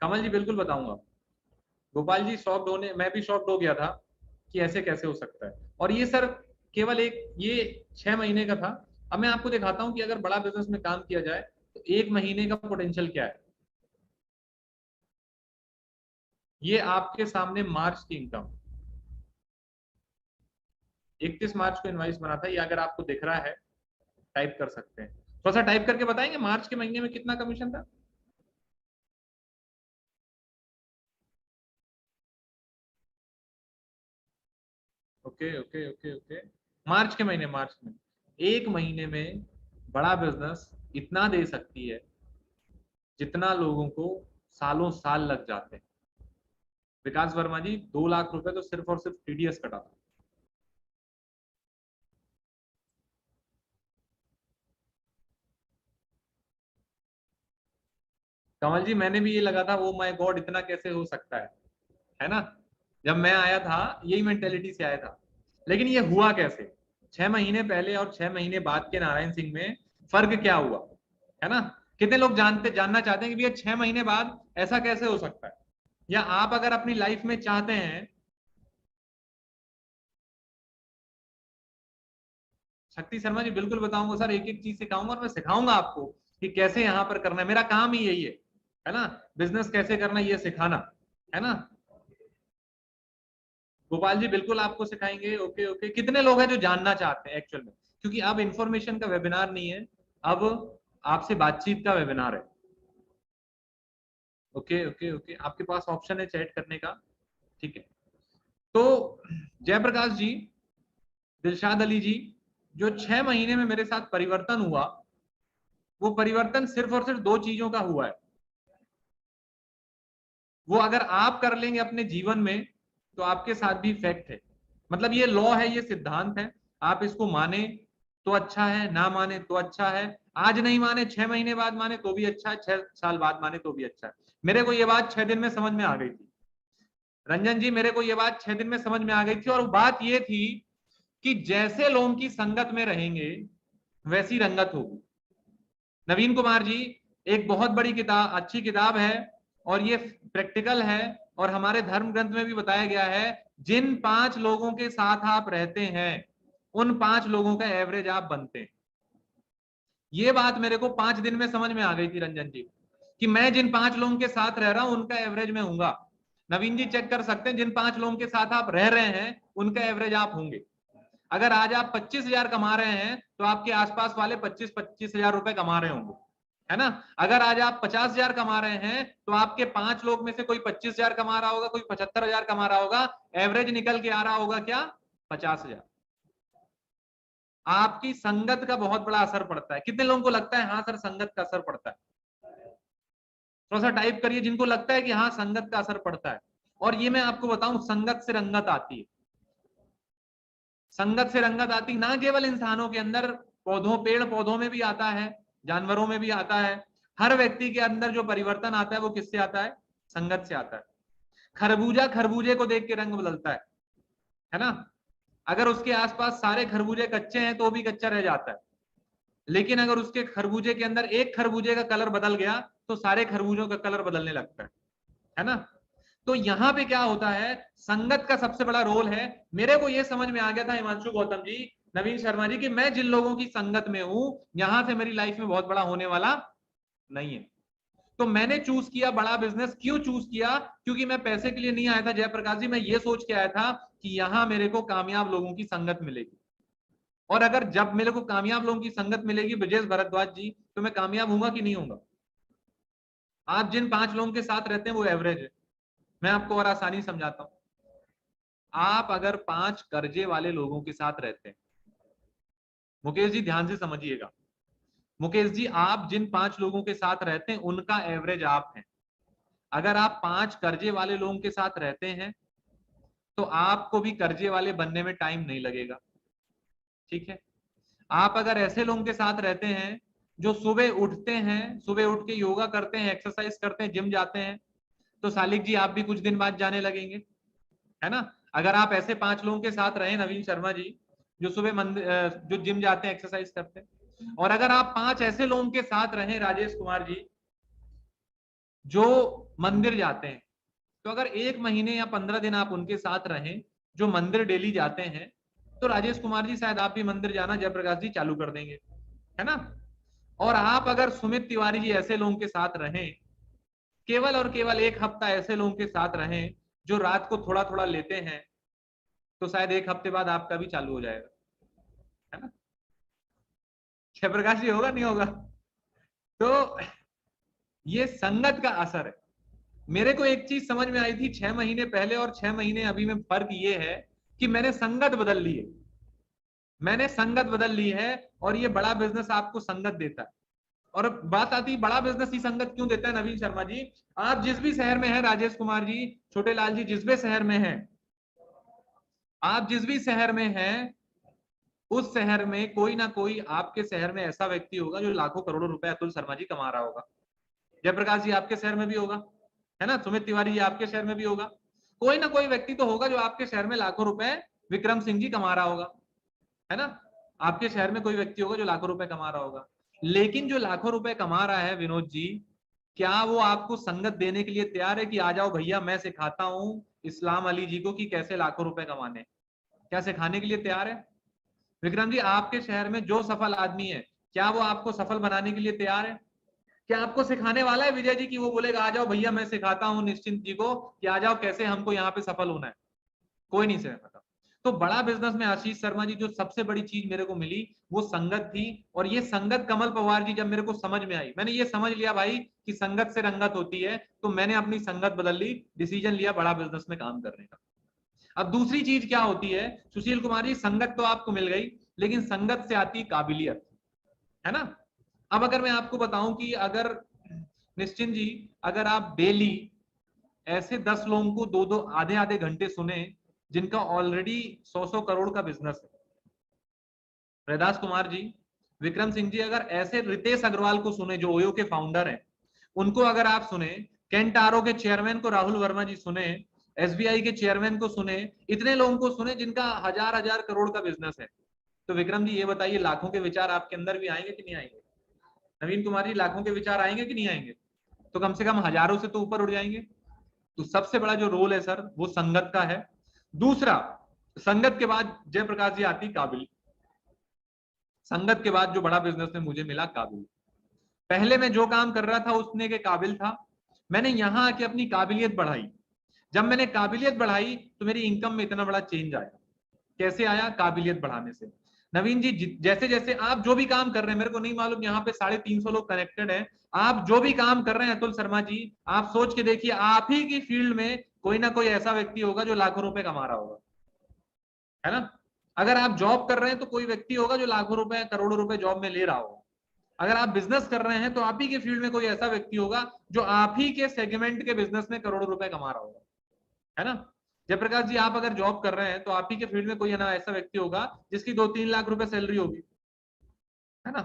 कमल जी बिल्कुल बताऊंगा। गोपाल जी शॉक्ड होने, मैं भी शॉक्ड हो गया था कि ऐसे कैसे हो सकता है। और ये सर केवल ये 6 महीने का था। अब मैं आपको दिखाता हूं कि अगर बड़ा बिजनेस में काम किया जाए तो 1 महीने का पोटेंशियल क्या है। ये आपके सामने मार्च की इनकम, 31 मार्च को इनवाइस बना था। ये अगर आपको दिख रहा है टाइप कर सकते हैं, थोड़ा सा टाइप करके बताएंगे मार्च के महीने में कितना कमीशन था। ओके ओके ओके ओके, मार्च के महीने, मार्च में 1 महीने में बड़ा बिजनेस इतना दे सकती है जितना लोगों को सालों साल लग जाते हैं। विकास वर्मा जी 2 लाख रुपए तो सिर्फ और सिर्फ टीडीएस कटा था। कमल जी मैंने भी ये लगा था, वो माय गॉड इतना कैसे हो सकता है ना। जब मैं आया था यही मेंटेलिटी से आया था, लेकिन ये हुआ कैसे। 6 महीने पहले और 6 महीने बाद के नारायण सिंह में फर्क क्या हुआ, है ना। कितने लोग जानना चाहते हैं कि भैया 6 महीने बाद ऐसा कैसे हो सकता है। या आप अगर अपनी लाइफ में चाहते हैं, शक्ति शर्मा जी बिल्कुल बताऊंगा सर, एक एक चीज सिखाऊंगा और मैं सिखाऊंगा आपको कि कैसे यहाँ पर करना है। मेरा काम ही यही है ना, बिजनेस कैसे करना ये सिखाना, है ना। गोपाल जी बिल्कुल आपको सिखाएंगे। ओके ओके, कितने लोग हैं जो जानना चाहते हैं एक्चुअल में, क्योंकि अब इंफॉर्मेशन का वेबिनार नहीं है, अब आपसे बातचीत का वेबिनार है। ओके ओके ओके, आपके पास ऑप्शन है चैट करने का, ठीक है। तो जयप्रकाश जी, दिलशाद अली जी, जो 6 महीने में मेरे साथ परिवर्तन हुआ, वो परिवर्तन सिर्फ और सिर्फ 2 चीजों का हुआ है। वो अगर आप कर लेंगे अपने जीवन में तो आपके साथ भी फैक्ट है, मतलब ये लॉ है, ये सिद्धांत है। आप इसको माने तो अच्छा है, ना माने तो अच्छा है। आज नहीं माने, 6 महीने बाद माने तो भी अच्छा है, 6 साल बाद माने तो भी अच्छा है। मेरे को ये बात 6 दिन में समझ में आ गई थी। रंजन जी मेरे को ये बात 6 दिन में समझ में आ गई थी, और बात ये थी कि जैसे लोगों की संगत में रहेंगे वैसी रंगत होगी। नवीन कुमार जी, एक बहुत बड़ी किताब, अच्छी किताब है, और ये प्रैक्टिकल है, और हमारे धर्म ग्रंथ में भी बताया गया है, जिन 5 लोगों के साथ आप रहते हैं उन 5 लोगों का एवरेज आप बनते हैं। ये बात मेरे को 5 दिन में समझ में आ गई थी रंजन जी, कि मैं जिन 5 लोगों के साथ रह रहा हूं उनका एवरेज में हूंगा। नवीन जी चेक कर सकते हैं, जिन 5 लोगों के साथ आप रह रहे हैं उनका एवरेज आप होंगे। अगर आज आप 25,000 कमा रहे हैं तो आपके आसपास वाले 25,000 रुपए कमा रहे होंगे, है ना। अगर आज आप 50,000 कमा रहे हैं तो आपके 5 लोग में से कोई 25,000 कमा रहा होगा, कोई 75,000 कमा रहा होगा। एवरेज निकल के आ रहा होगा क्या, 50,000। आपकी संगत का बहुत बड़ा असर पड़ता है। कितने लोगों को लगता है हाँ सर संगत का असर पड़ता है, थोड़ा सा टाइप करिए जिनको लगता है कि हाँ संगत का असर पड़ता है। और ये मैं आपको बताऊं, संगत से रंगत आती है। संगत से रंगत आती ना केवल इंसानों के अंदर, पौधों, पेड़ पौधों में भी आता है, जानवरों में भी आता है। हर व्यक्ति के अंदर जो परिवर्तन आता है वो किससे आता है, संगत से आता है। खरबूजा खरबूजे को देख के रंग बदलता है ना। अगर उसके आसपास सारे खरबूजे कच्चे हैं तो भी कच्चा रह जाता है, लेकिन अगर उसके खरबूजे के अंदर एक खरबूजे का कलर बदल गया तो सारे खरबूजों का कलर बदलने लगता है ना। तो यहाँ पे क्या होता है, संगत का सबसे बड़ा रोल है। मेरे को ये समझ में आ गया था हिमांशु गौतम जी, नवीन शर्मा जी, कि मैं जिन लोगों की संगत में हूं यहां से मेरी लाइफ में बहुत बड़ा होने वाला नहीं है। तो मैंने चूज किया बड़ा बिजनेस। क्यों चूज किया? क्योंकि मैं पैसे के लिए नहीं आया था जयप्रकाश जी, मैं ये सोच के आया था कि यहां मेरे को कामयाब लोगों की संगत मिलेगी, और अगर जब मेरे को कामयाब लोगों की संगत मिलेगी ब्रजेश भारद्वाज जी, तो मैं कामयाब होऊंगा कि नहीं होऊंगा? आप जिन 5 लोगों के साथ रहते हैं वो एवरेज है। मैं आपको और आसानी समझाता हूं। आप अगर 5 कर्जे वाले लोगों के साथ रहते हैं, मुकेश जी ध्यान से समझिएगा, मुकेश जी आप जिन 5 लोगों के साथ रहते हैं उनका एवरेज आप हैं। अगर आप 5 कर्जे वाले लोगों के साथ रहते हैं तो आपको भी कर्जे वाले बनने में टाइम नहीं लगेगा, ठीक है। आप अगर ऐसे लोगों के साथ रहते हैं जो सुबह उठते हैं, सुबह उठ के योगा करते हैं, एक्सरसाइज करते हैं, जिम जाते हैं, तो सालिक जी आप भी कुछ दिन बाद जाने लगेंगे, है ना। अगर आप ऐसे 5 लोगों के साथ रहे नवीन शर्मा जी, जो सुबह मंदिर जो जिम जाते हैं, एक्सरसाइज करते हैं, और अगर आप 5 ऐसे लोगों के साथ रहे राजेश कुमार जी जो मंदिर जाते हैं, तो अगर 1 महीने या 15 दिन आप उनके साथ रहें जो मंदिर डेली जाते हैं, तो राजेश कुमार जी शायद आप भी मंदिर जाना जयप्रकाश जी चालू कर देंगे, है ना। और आप अगर सुमित तिवारी जी ऐसे लोगों के साथ रहें, केवल और केवल 1 हफ्ता ऐसे लोगों के साथ रहें जो रात को थोड़ा थोड़ा लेते हैं, तो शायद 1 हफ्ते बाद आपका भी चालू हो जाएगा, है ना। जयप्रकाश जी होगा नहीं होगा? तो ये संगत का असर है। मेरे को एक चीज समझ में आई थी 6 महीने पहले और 6 महीने अभी में फर्क ये है कि मैंने संगत बदल ली है। मैंने संगत बदल ली है, और ये बड़ा बिजनेस आपको संगत देता है। और बात आती है बड़ा बिजनेस ही संगत क्यों देता है नवीन शर्मा जी? आप जिस भी शहर में हैं, राजेश कुमार जी, छोटे लाल जी, जिस भी शहर में हैं, आप जिस भी शहर में हैं, उस शहर में कोई ना कोई आपके शहर में ऐसा व्यक्ति होगा जो लाखों करोड़ों रुपए अतुल शर्मा जी कमा रहा होगा। जयप्रकाश जी आपके शहर में भी होगा, है ना। सुमित तिवारी जी आपके शहर में भी होगा। कोई ना कोई व्यक्ति तो होगा जो आपके शहर में लाखों रुपए विक्रम सिंह जी कमा रहा होगा, है ना। आपके शहर में कोई व्यक्ति होगा जो लाखों रुपए कमा रहा होगा। लेकिन जो लाखों रुपए कमा रहा है विनोद जी, क्या वो आपको संगत देने के लिए तैयार है कि आ जाओ भैया मैं सिखाता हूं इस्लाम अली जी को कि कैसे लाखों रुपए कमाने? क्या सिखाने के लिए तैयार है? विक्रम जी आपके शहर में जो सफल आदमी है, क्या वो आपको सफल बनाने के लिए तैयार है? क्या आपको सिखाने वाला है विजय जी की वो बोलेगा आ जाओ भैया मैं सिखाता हूं निश्चिंत जी को कि आ जाओ कैसे हमको यहाँ पे सफल होना है? कोई नहीं सिखाता। तो बड़ा बिजनेस में आशीष शर्मा जी जो सबसे बड़ी चीज मेरे को मिली वो संगत थी। और ये संगत कमल पवार जी जब मेरे को समझ में आई, मैंने ये समझ लिया भाई कि संगत से रंगत होती है, तो मैंने अपनी संगत बदल ली, डिसीजन लिया बड़ा बिजनेस में काम करने का। अब दूसरी चीज क्या होती है सुशील कुमार जी, संगत तो आपको मिल गई, लेकिन संगत से आती काबिलियत, है ना। अब अगर मैं आपको बताऊं कि अगर निश्चिंत जी, अगर आप डेली ऐसे 10 लोगों को 2-2 आधे-आधे घंटे सुने जिनका ऑलरेडी 100-100 करोड़ का बिजनेस है, रैदास कुमार जी, विक्रम सिंह जी, अगर ऐसे रितेश अग्रवाल को सुने जो ओयो के फाउंडर हैं, उनको अगर आप सुने, कैंटारो के चेयरमैन को राहुल वर्मा जी सुने, एसबीआई के चेयरमैन को सुने, इतने लोगों को सुने जिनका हजार-हजार करोड़ का बिजनेस है, तो विक्रम जी ये बताइए लाखों के विचार आपके अंदर भी आएंगे कि नहीं आएंगे? नवीन कुमार जी लाखों के विचार आएंगे कि नहीं आएंगे? तो कम से कम हजारों से तो ऊपर उड़ जाएंगे। तो सबसे बड़ा जो रोल है सर वो संगत का है। दूसरा, संगत के बाद जयप्रकाश जी आती काबिल। संगत के बाद जो बड़ा बिजनेस में मुझे मिला काबिल। पहले मैं जो काम कर रहा था उसने के काबिल था, मैंने यहां आके अपनी काबिलियत बढ़ाई। जब मैंने काबिलियत बढ़ाई तो मेरी इनकम में इतना बड़ा चेंज आया। कैसे आया? काबिलियत बढ़ाने से। नवीन जी जैसे जैसे आप जो भी काम कर रहे हैं, मेरे को नहीं मालूम यहाँ पे 350 लोग कनेक्टेड हैं, आप जो भी काम कर रहे हैं अतुल शर्मा जी, आप सोच के देखिए आप ही की फील्ड में कोई ना कोई ऐसा व्यक्ति होगा जो लाखों रुपए कमा रहा होगा, है ना। अगर आप जॉब कर रहे हैं तो कोई व्यक्ति होगा जो लाखों रुपए करोड़ों रुपए जॉब में ले रहा होगा। अगर आप बिजनेस कर रहे हैं तो आप ही के फील्ड में कोई ऐसा व्यक्ति होगा जो आप ही के सेगमेंट के बिजनेस में करोड़ों रुपए कमा रहा होगा, है ना। जयप्रकाश जी आप अगर जॉब कर रहे हैं तो आप ही के फील्ड में कोई है ना ऐसा व्यक्ति होगा जिसकी 2-3 लाख रुपए सैलरी होगी, है ना।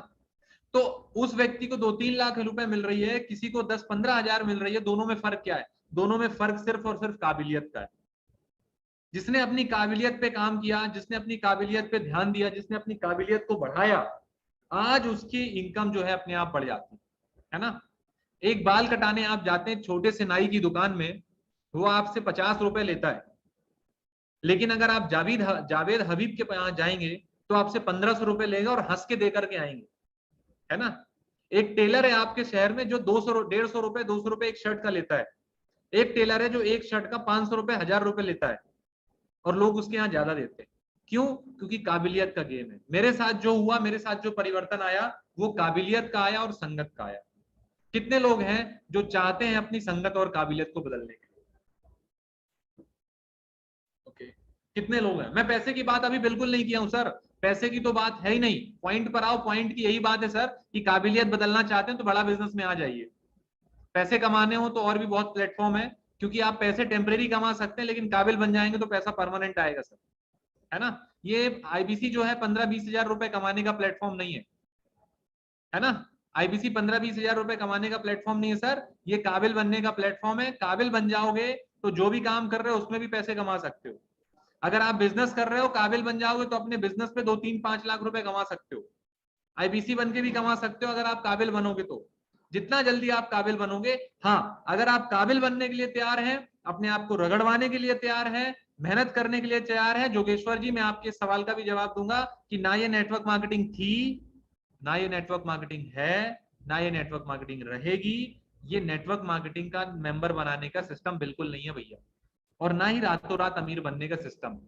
तो उस व्यक्ति को 2-3 लाख रुपए मिल रही है, किसी को 10-15 हजार मिल रही है, दोनों में फर्क क्या है? दोनों में फर्क सिर्फ और सिर्फ काबिलियत का है। जिसने अपनी काबिलियत पे काम किया, जिसने अपनी काबिलियत पे ध्यान दिया, जिसने अपनी काबिलियत को बढ़ाया, आज उसकी इनकम जो है अपने आप बढ़ जाती है ना। एक बाल कटाने आप जाते हैं छोटे से नाई की दुकान में, वो आपसे 50 रुपए लेता है, लेकिन अगर आप जावेद हबीब के पास जाएंगे तो आपसे 1500 रुपए लेगा और हंस के दे करके आएंगे, है ना। एक टेलर है आपके शहर में जो 150 रुपए 200 रुपए एक शर्ट का लेता है, एक टेलर है जो एक शर्ट का 500 रुपए 1000 रुपए लेता है, और लोग उसके यहाँ ज्यादा देते हैं। क्यों? क्योंकि काबिलियत का गेम है। मेरे साथ जो हुआ, मेरे साथ जो परिवर्तन आया, वो काबिलियत का आया और संगत का आया। कितने लोग हैं जो चाहते हैं अपनी संगत और काबिलियत को बदलने के लिए? ओके, कितने लोग हैं? मैं पैसे की बात अभी बिल्कुल नहीं किया हूं सर, पैसे की तो बात है ही नहीं। पॉइंट पर आओ, पॉइंट की यही बात है सर कि काबिलियत बदलना चाहते हैं तो बड़ा बिजनेस में आ जाइए। पैसे कमाने हो तो और भी बहुत प्लेटफॉर्म है, क्योंकि आप पैसे टेम्परेरी कमा सकते हैं, लेकिन काबिल बन जाएंगे तो पैसा परमानेंट आएगा सर, है ना। ये आईबीसी जो है 15-20 हजार रुपए कमाने का प्लेटफॉर्म नहीं है ना। आईबीसी 15-20 हजार रुपए कमाने का प्लेटफॉर्म नहीं है सर, ये काबिल बनने का प्लेटफॉर्म है। काबिल बन जाओगे तो जो भी काम कर रहे हो उसमें भी पैसे कमा सकते हो। अगर आप बिजनेस कर रहे हो, काबिल बन जाओगे तो अपने बिजनेस पे 2-3-5 लाख रुपए कमा सकते हो। आईबीसी बन के भी कमा सकते हो अगर आप काबिल बनोगे तो, जितना जल्दी आप काबिल बनोगे। हाँ, अगर आप काबिल बनने के लिए तैयार हैं, अपने आप को रगड़वाने के लिए तैयार हैं, मेहनत करने के लिए तैयार है, जोगेश्वर जी मैं आपके सवाल का भी जवाब दूंगा कि ना ये नेटवर्क मार्केटिंग थी, ना ये नेटवर्क मार्केटिंग है, ना ये नेटवर्क मार्केटिंग रहेगी। ये नेटवर्क मार्केटिंग का मेंबर बनाने का सिस्टम बिल्कुल नहीं है भैया, और ना ही रातों रात अमीर बनने का सिस्टम,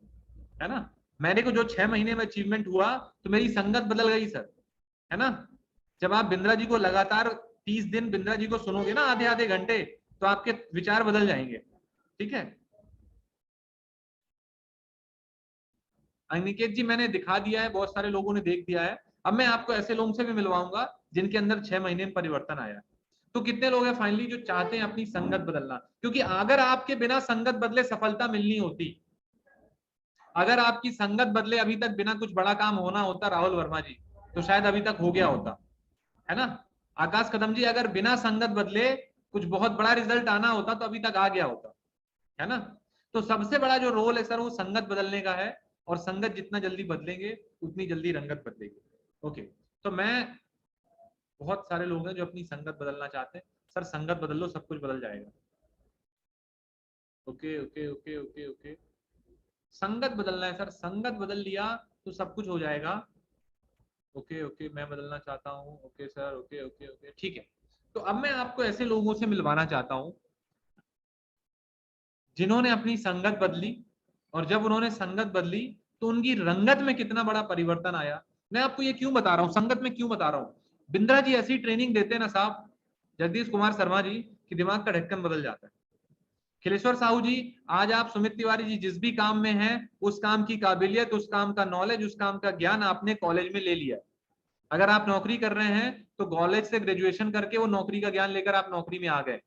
है ना। मेरे को जो 6 महीने में अचीवमेंट हुआ तो मेरी संगत बदल गई सर, है ना। जब आप बिंद्रा जी को लगातार 30 दिन बिंद्रा जी को सुनोगे ना, आधे आधे घंटे, तो आपके विचार बदल जाएंगे, ठीक है। अनिकेत जी मैंने दिखा दिया है, बहुत सारे लोगों ने देख दिया है। अब मैं आपको ऐसे लोगों से भी मिलवाऊंगा जिनके अंदर 6 महीने में परिवर्तन आया। तो कितने लोग हैं फाइनली जो चाहते हैं अपनी संगत बदलना? क्योंकि अगर आपके बिना संगत बदले सफलता मिलनी होती, अगर आपकी संगत बदले अभी तक बिना कुछ बड़ा काम होना होता राहुल वर्मा जी, तो शायद अभी तक हो गया होता, है ना। आकाश कदम जी अगर बिना संगत बदले कुछ बहुत बड़ा रिजल्ट आना होता तो अभी तक आ गया होता, है ना। तो सबसे बड़ा जो रोल है सर वो संगत बदलने का है, और संगत जितना जल्दी बदलेंगे उतनी जल्दी रंगत बदलेगी। ओके, तो मैं, बहुत सारे लोग हैं जो अपनी संगत बदलना चाहते हैं। सर संगत बदल लो, सब कुछ बदल जाएगा। Okay okay okay okay okay, संगत बदलना है सर, संगत बदल लिया तो सब कुछ हो जाएगा। ओके ओके, मैं बदलना चाहता हूँ। Okay sir, okay okay okay, ठीक है। तो अब मैं आपको ऐसे लोगों से मिलवाना चाहता हूँ जिन्होंने अपनी संगत बदली, और जब उन्होंने संगत बदली तो उनकी रंगत में कितना बड़ा परिवर्तन आया। मैं आपको ये क्यों बता रहा हूँ, संगत में क्यों बता रहा हूँ? बिंद्रा जी ऐसी ट्रेनिंग देते हैं ना साहब, जगदीश कुमार शर्मा जी, कि दिमाग का ढक्कन बदल जाता है। खिलेश्वर साहू जी, आज आप सुमित तिवारी जी जिस भी काम में हैं, उस काम की काबिलियत, उस काम का नॉलेज, उस काम का ज्ञान आपने कॉलेज में ले लिया। अगर आप नौकरी कर रहे हैं तो कॉलेज से ग्रेजुएशन करके वो नौकरी का ज्ञान लेकर आप नौकरी में आ गए।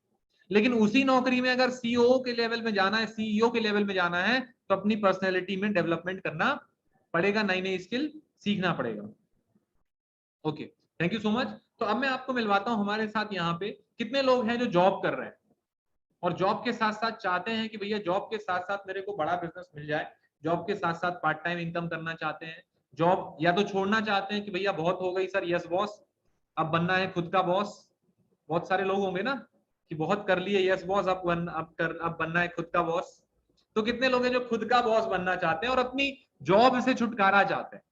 लेकिन उसी नौकरी में अगर सीईओ के लेवल में जाना है, सीईओ के लेवल में जाना है, तो अपनी पर्सनैलिटी में डेवलपमेंट करना पड़ेगा, नई नई स्किल सीखना पड़ेगा। Okay, thank you so much. तो अब मैं आपको मिलवाता हूं हमारे साथ यहाँ पे कितने लोग हैं जो जॉब कर रहे हैं और जॉब के साथ साथ चाहते हैं कि भैया जॉब के साथ साथ मेरे को बड़ा बिजनेस मिल जाए, जॉब के साथ साथ पार्ट टाइम इनकम करना चाहते हैं, जॉब या तो छोड़ना चाहते हैं कि भैया बहुत हो गई सर, यस बॉस, अब बनना है खुद का बॉस। बहुत सारे लोग होंगे ना कि बहुत कर लिए यस बॉस, अब बनना है खुद का बॉस। तो कितने लोग हैं जो खुद का बॉस बनना चाहते हैं और अपनी जॉब से छुटकारा चाहते हैं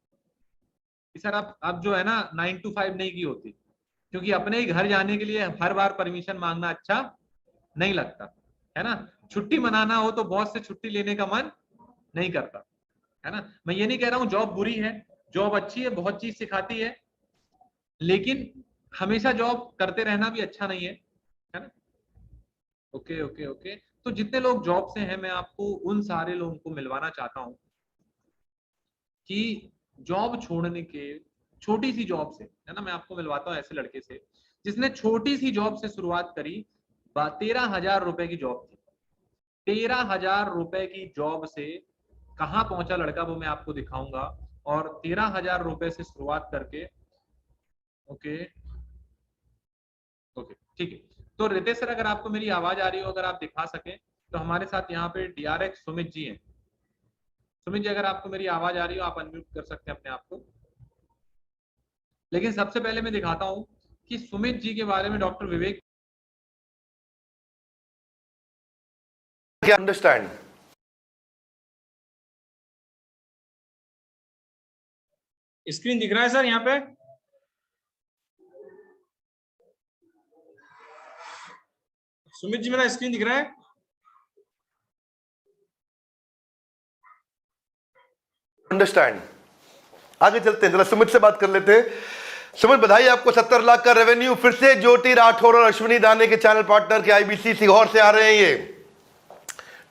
कि सर अब जो है ना 9 to 5 नहीं की होती, क्योंकि अपने ही घर जाने के लिए हर बार परमिशन मांगना अच्छा नहीं लगता, है ना। छुट्टी मनाना हो तो बॉस से छुट्टी लेने का मन नहीं करता, है ना। मैं ये नहीं कह रहा हूं जॉब बुरी है, जॉब अच्छी है, बहुत चीज सिखाती है, लेकिन हमेशा जॉब करते रहना भी अच्छा नहीं है ना। ओके ओके ओके, तो जितने लोग जॉब से हैं मैं आपको उन सारे लोगों को मिलवाना चाहता हूं कि जॉब छोड़ने के, छोटी सी जॉब से, है ना, मैं आपको मिलवाता हूँ ऐसे लड़के से जिसने छोटी सी जॉब से शुरुआत करी। 13,000 रुपए की जॉब थी, 13,000 रुपए की जॉब से कहाँ पहुंचा लड़का वो मैं आपको दिखाऊंगा। और 13,000 रुपए से शुरुआत करके, ओके ओके ठीक है। तो रितेश सर अगर आपको मेरी आवाज आ रही हो, अगर आप दिखा सकें, तो हमारे साथ यहाँ पे डीआरएक्स सुमित जी हैं। सुमित जी अगर आपको मेरी आवाज आ रही हो, आप अनम्यूट कर सकते हैं अपने आप को। लेकिन सबसे पहले मैं दिखाता हूँ कि सुमित जी के बारे में डॉक्टर विवेक क्या अंडरस्टैंड? स्क्रीन दिख रहा है सर यहाँ पे? सुमित जी मेरा स्क्रीन दिख रहा है? अंडरस्टैंड। आगे चलते हैं, जरा सुमित से बात कर लेते हैं। सुमित, बधाई आपको 70 लाख का रेवेन्यू। फिर से ज्योति राठौर और अश्विनी दाने के चैनल पार्टनर के आईबीसी सीहोर से आ रहे हैं। ये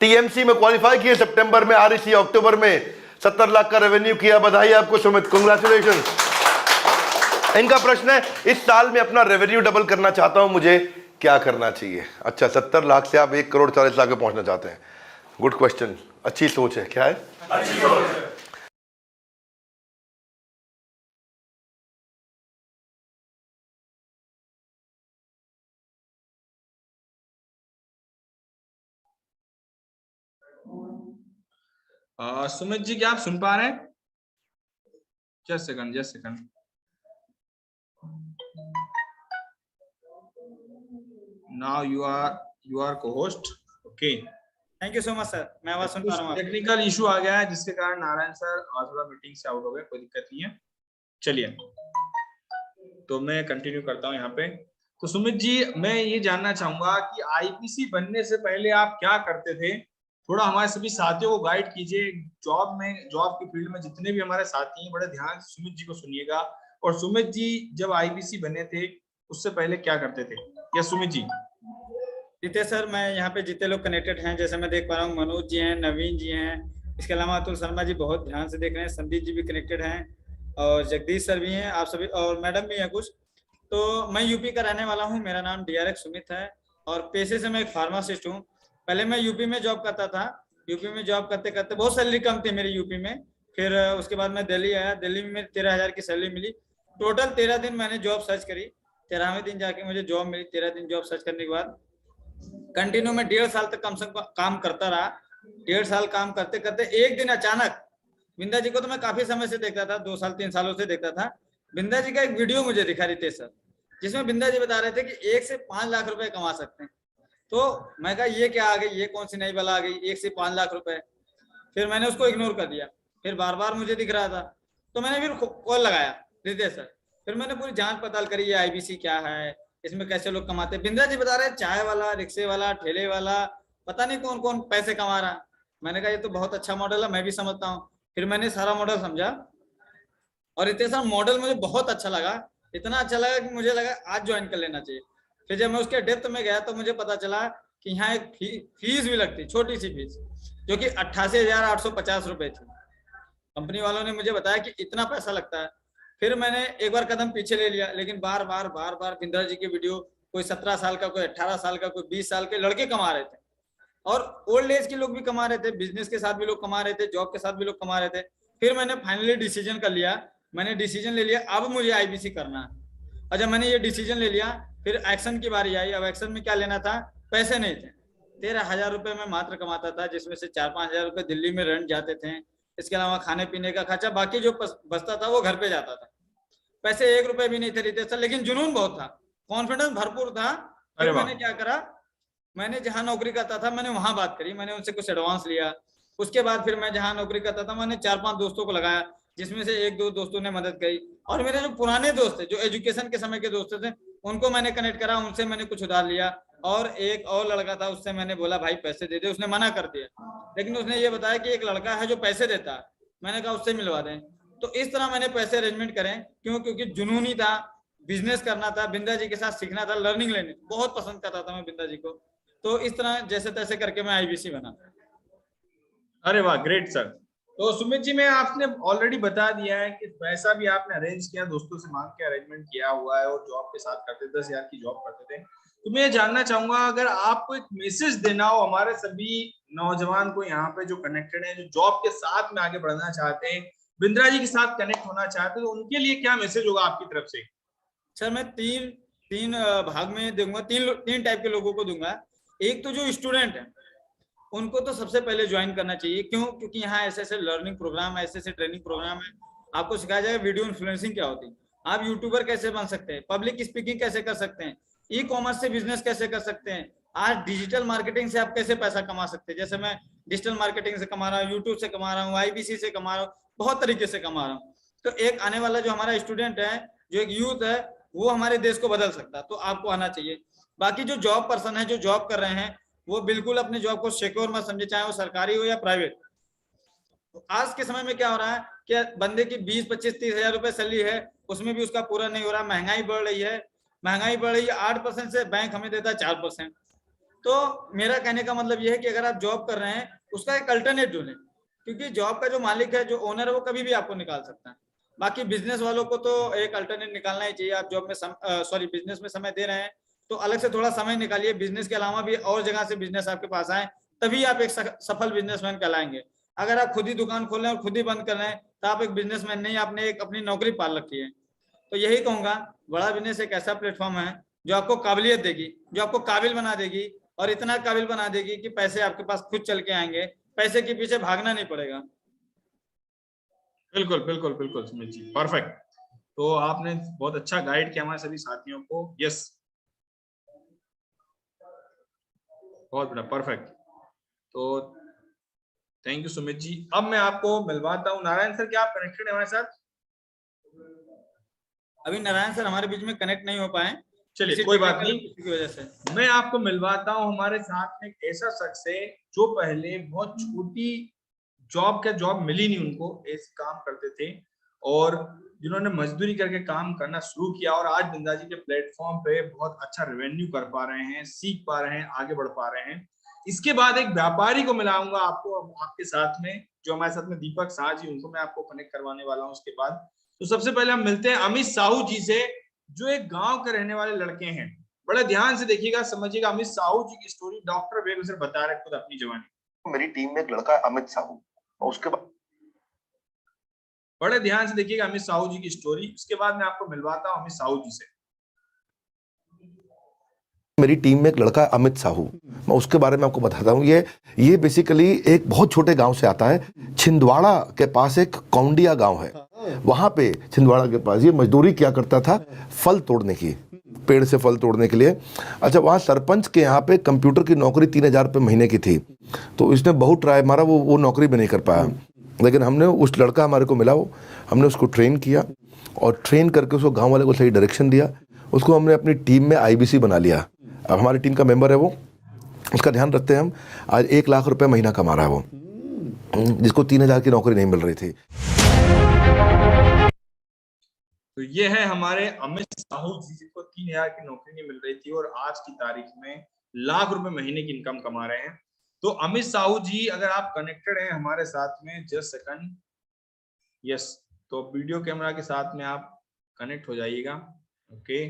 टीएमसी में क्वालिफाई किए सितंबर में, आरईसी अक्टूबर में 70 लाख का रेवेन्यू किया। बधाई आपको सुमित, कांग्रेचुलेशन। इनका प्रश्न है, इस साल में अपना रेवेन्यू डबल करना चाहता हूं, मुझे क्या करना चाहिए? अच्छा, 70 लाख से आप 1 करोड़ 40 लाख पे पहुंचना चाहते हैं। गुड क्वेश्चन, अच्छी सोच है। क्या है? अच्छी सोच है। सुमित जी क्या आप सुन पा रहे हैं? Just second. Now you are co-host. Okay, thank you so much sir, मैं आवाज सुन पा रहा हूँ। टेक्निकल इशू आ गया है जिसके कारण नारायण सर आज थोड़ा मीटिंग से आउट हो गए, कोई दिक्कत नहीं है। चलिए, तो मैं कंटिन्यू करता हूँ यहाँ पे। तो सुमित जी, मैं ये जानना चाहूंगा कि आईपीसी बनने से पहले आप क्या करते थे? थोड़ा हमारे सभी साथियों को गाइड कीजिए। जॉब की फील्ड में जितने भी हमारे साथी हैं, बड़े ध्यान से सुमित जी को सुनिएगा। और सुमित जी जब आईपीसी बने थे उससे पहले क्या करते थे? या सुमित जी? जितने सर, मैं यहाँ पे जितने लोग कनेक्टेड हैं, जैसे मैं देख पा रहा हूँ, मनोज जी हैं, नवीन जी हैं, इसके अलावा अतुल शर्मा जी बहुत ध्यान से देख रहे हैं, संदीप जी भी कनेक्टेड हैं, और जगदीश सर भी हैं, आप सभी, और मैडम भी हैं कुछ। तो मैं यूपी का रहने वाला हूँ, मेरा नाम DRX सुमित है, और पेशे से मैं एक फार्मासिस्ट हूँ। पहले मैं यूपी में जॉब करता था। यूपी में जॉब करते करते बहुत सैलरी कम थी मेरी यूपी में। फिर उसके बाद मैं दिल्ली आया। दिल्ली में मेरी 13,000 की सैलरी मिली। टोटल 13 दिन मैंने जॉब सर्च करी। 13वें दिन जाके मुझे जॉब मिली। 13 दिन जॉब सर्च करने के बाद कंटिन्यू में 1.5 साल तक कम से कम काम करता रहा। 1.5 साल काम करते करते एक दिन अचानक, बिंदा जी को तो मैं काफी समय से देखता था, 2 साल 3 सालों से देखता था। बिंदा जी का एक वीडियो मुझे दिखा रितेश सर, जिसमें बिंदा जी बता रहे थे कि 1 से 5 लाख रुपए कमा सकते हैं। तो मैं कहा ये क्या आ गई, ये कौन सी नई बला आ गई, 1 से 5 लाख रुपए। फिर मैंने उसको इग्नोर कर दिया। फिर बार बार मुझे दिख रहा था, तो मैंने फिर कॉल लगाया रितेश सर। फिर मैंने पूरी जांच पड़ताल करी, ये आईबीसी क्या है, इसमें कैसे लोग कमाते हैं। बिंद्रा जी बता रहे चाय वाला, रिक्शे वाला, ठेले वाला, पता नहीं कौन कौन पैसे कमा रहा। मैंने कहा ये तो बहुत अच्छा मॉडल है, मैं भी समझता हूँ। फिर मैंने सारा मॉडल समझा, और इतने सारा मॉडल मुझे बहुत अच्छा लगा। इतना अच्छा लगा कि मुझे लगा आज ज्वाइन कर लेना चाहिए। फिर जब मैं उसके डेप्थ में गया तो मुझे पता चला कि यहाँ एक फीस भी लगती, छोटी सी फीस, जो कि 88,850 रुपए थी। कंपनी वालों ने मुझे बताया कि इतना पैसा लगता है। फिर मैंने एक बार कदम पीछे ले लिया, लेकिन बार बार बिंद्रा जी के वीडियो, कोई 17 साल का, कोई 18 साल का, कोई 20 साल के लड़के कमा रहे थे, और ओल्ड एज के लोग भी कमा रहे थे, बिजनेस के साथ भी लोग कमा रहे थे, जॉब के साथ भी लोग कमा रहे थे। फिर मैंने फाइनली डिसीजन कर लिया, मैंने डिसीजन ले लिया अब मुझे आईबीसी करना है। और जब मैंने ये डिसीजन ले लिया, फिर एक्शन की बारी आई। अब एक्शन में क्या लेना था, पैसे नहीं थे। 13,000 रुपए मैं मात्र कमाता था, जिसमें से 4-5 हजार रुपए दिल्ली में रेंट जाते थे। इसके अलावा खाने पीने का खर्चा, बाकी जो बचता था वो घर पे जाता था। पैसे 1 रुपए भी नहीं थे रितेश सर, लेकिन जुनून बहुत था, कॉन्फिडेंस भरपूर था। फिर मैंने क्या करा, मैंने जहां नौकरी करता था मैंने वहां बात करी, मैंने उनसे कुछ एडवांस लिया। उसके बाद फिर मैं जहां नौकरी करता था मैंने 4-5 दोस्तों को लगाया, जिसमें से 1-2 दोस्तों ने मदद करी। और मेरे जो पुराने दोस्त थे, जो एजुकेशन के समय के दोस्त थे, उनको मैंने कनेक्ट करा, उनसे मैंने कुछ उधार लिया। और एक और लड़का था, उससे मैंने बोला भाई पैसे दे दे, उसने मना कर दिया। लेकिन उसने ये बताया कि एक लड़का है जो पैसे देता है, मैंने कहा उससे मिलवा दें। तो इस तरह मैंने पैसे अरेंजमेंट करें। क्योंकि जुनून ही था, बिजनेस करना था, बिंदा जी के साथ सीखना था, लर्निंग लेनी, बहुत पसंद करता था मैं बिंदा जी को। तो इस तरह जैसे तैसे करके मैं आईबीसी बना। अरे वाह, ग्रेट सर। तो सुमित जी, मैं आपने ऑलरेडी बता दिया है कि पैसा भी आपने अरेंज किया, दोस्तों से मांग के अरेंजमेंट किया हुआ है, और जॉब के साथ करते 10,000 की जॉब करते थे। तो मैं जानना चाहूंगा, अगर आपको एक मैसेज देना हो हमारे सभी नौजवान को यहाँ पे जो कनेक्टेड है, जो जॉब के साथ में आगे बढ़ना चाहते हैं, बिंद्रा जी के साथ कनेक्ट होना चाहते हैं, तो उनके लिए क्या मैसेज होगा आपकी तरफ से? सर मैं तीन भाग में दूंगा, तीन टाइप के लोगों को दूंगा। एक तो जो स्टूडेंट है, उनको तो सबसे पहले ज्वाइन करना चाहिए। क्यों? क्योंकि यहाँ ऐसे ऐसे लर्निंग प्रोग्राम है, ऐसे ऐसे ट्रेनिंग प्रोग्राम है। आपको सिखाया जाएगा वीडियो इन्फ्लुएंसिंग क्या होती है, आप यूट्यूबर कैसे बन सकते हैं, पब्लिक स्पीकिंग कैसे कर सकते हैं, ई कॉमर्स से बिजनेस कैसे कर सकते हैं, आज डिजिटल मार्केटिंग से आप कैसे पैसा कमा सकते हैं। जैसे मैं डिजिटल मार्केटिंग से कमा रहा हूँ, यूट्यूब से कमा रहा हूँ, आईबीसी से कमा रहा हूँ, बहुत तरीके से कमा रहा हूँ। तो एक आने वाला जो हमारा स्टूडेंट है, जो एक यूथ है, वो हमारे देश को बदल सकता है। तो आपको आना चाहिए। बाकी जो जॉब पर्सन है, जो जॉब कर रहे हैं, वो बिल्कुल अपने जॉब को सिक्योर मत समझे, चाहे वो सरकारी हो या प्राइवेट। तो आज के समय में क्या हो रहा है कि बंदे की 20, 25, 30 हजार रुपए सैलरी है, उसमें भी उसका पूरा नहीं हो रहा। महंगाई बढ़ रही है, महंगाई बढ़ रही है 8% से, बैंक हमें देता है 4%। तो मेरा कहने का मतलब यह है कि अगर आप जॉब कर रहे हैं, उसका एक अल्टरनेट ढूंढें, क्योंकि जॉब का जो मालिक है, जो ओनर है, वो कभी भी आपको निकाल सकता है। बाकी बिजनेस वालों को तो एक अल्टरनेट निकालना ही चाहिए। आप जॉब में बिजनेस में समय दे रहे हैं, तो अलग से थोड़ा समय निकालिए, बिजनेस के अलावा भी और जगह से बिजनेस आपके पास आए, तभी आप एक सफल बिजनेसमैन कहलाएंगे। अगर आप खुद ही दुकान खोल रहे हैं और खुद ही बंद कर रहे हैं, तो आप एक बिजनेसमैन नहीं, आपने एक अपनी नौकरी पाल रखी है। तो यही कहूंगा, बड़ा बिजनेस एक ऐसा प्लेटफॉर्म है जो आपको काबिलियत देगी, जो आपको काबिल बना देगी, और इतना काबिल बना देगी कि पैसे आपके पास खुद चल के आएंगे, पैसे के पीछे भागना नहीं पड़ेगा। बिल्कुल बिल्कुल बिल्कुल सुमित जी, परफेक्ट। तो आपने बहुत अच्छा गाइड किया हमारे सभी साथियों को। यस, बहुत बड़ा, परफेक्ट। तो थैंक यू सुमित जी। अब मैं आपको मिलवाता हूँ नारायण सर, क्या आप कनेक्टेड है हमारे साथ? अभी नारायण सर हमारे बीच में कनेक्ट नहीं हो पाए, चलिए कोई बात नहीं, की वजह से। मैं आपको मिलवाता हूँ हमारे साथ में एक ऐसा शख्स है जो पहले बहुत छोटी जॉब मिली नहीं उनको, ऐसे काम करते थे, और जिन्होंने मजदूरी करके काम करना शुरू किया, और आज बिंदा जी के प्लेटफॉर्म पे बहुत अच्छा रेवेन्यू कर पा रहे हैं, सीख पा रहे हैं, आगे बढ़ पा रहे हैं। इसके बाद एक व्यापारी को मिलाऊंगा आपको आपके साथ में, जो हमारे साथ में दीपक शाह जी, उनको मैं आपको कनेक्ट करवाने वाला हूँ उसके बाद। तो सबसे पहले हम मिलते हैं अमित साहू जी से, जो एक गांव के रहने वाले लड़के हैं। बड़ा ध्यान से देखिएगा, समझिएगा। अमित साहू जी की स्टोरी डॉक्टर बेगूसर बता रहे खुद अपनी जवानी। मेरी टीम में एक लड़का है अमित साहू, और उसके बाद बड़े ध्यान से देखिएगा अमित साहू जी की स्टोरी। उसके बाद मैं आपको मिलवाता हूँ अमित साहू जी से। मेरी टीम में एक लड़का है अमित साहू, मैं उसके बारे में आपको बताता हूँ। ये बेसिकली एक बहुत छोटे गांव से आता है। छिंदवाड़ा के पास एक कौंडिया गांव है, वहां पे छिंदवाड़ा के पास ये मजदूरी किया करता था, फल तोड़ने की, पेड़ से फल तोड़ने के लिए। अच्छा, वहाँ सरपंच के यहाँ पे कंप्यूटर की नौकरी 3,000 रुपये महीने की थी, तो इसने बहुत ट्राई मारा, वो नौकरी भी नहीं कर पाया। लेकिन हमने उस लड़का हमारे को मिला, हमने उसको ट्रेन किया, और ट्रेन करके उसको गाँव वाले को सही डायरेक्शन दिया। उसको हमने अपनी टीम में IBC बना लिया। अब हमारी टीम का मेंबर है वो, उसका ध्यान रखते हैं हम। आज 1 लाख रुपए महीना कमा रहा है वो, जिसको 3,000 की नौकरी नहीं मिल रही थी। तो ये है हमारे अमित साहू जी, जिनको 3,000 की नौकरी नहीं मिल रही थी, और आज की तारीख में लाख रुपए महीने की इनकम कमा रहे हैं। तो अमित साहू जी, अगर आप कनेक्टेड हैं हमारे साथ में, जस्ट सेकंड, यस, तो वीडियो कैमरा के साथ में आप कनेक्ट हो जाइएगा। ओके,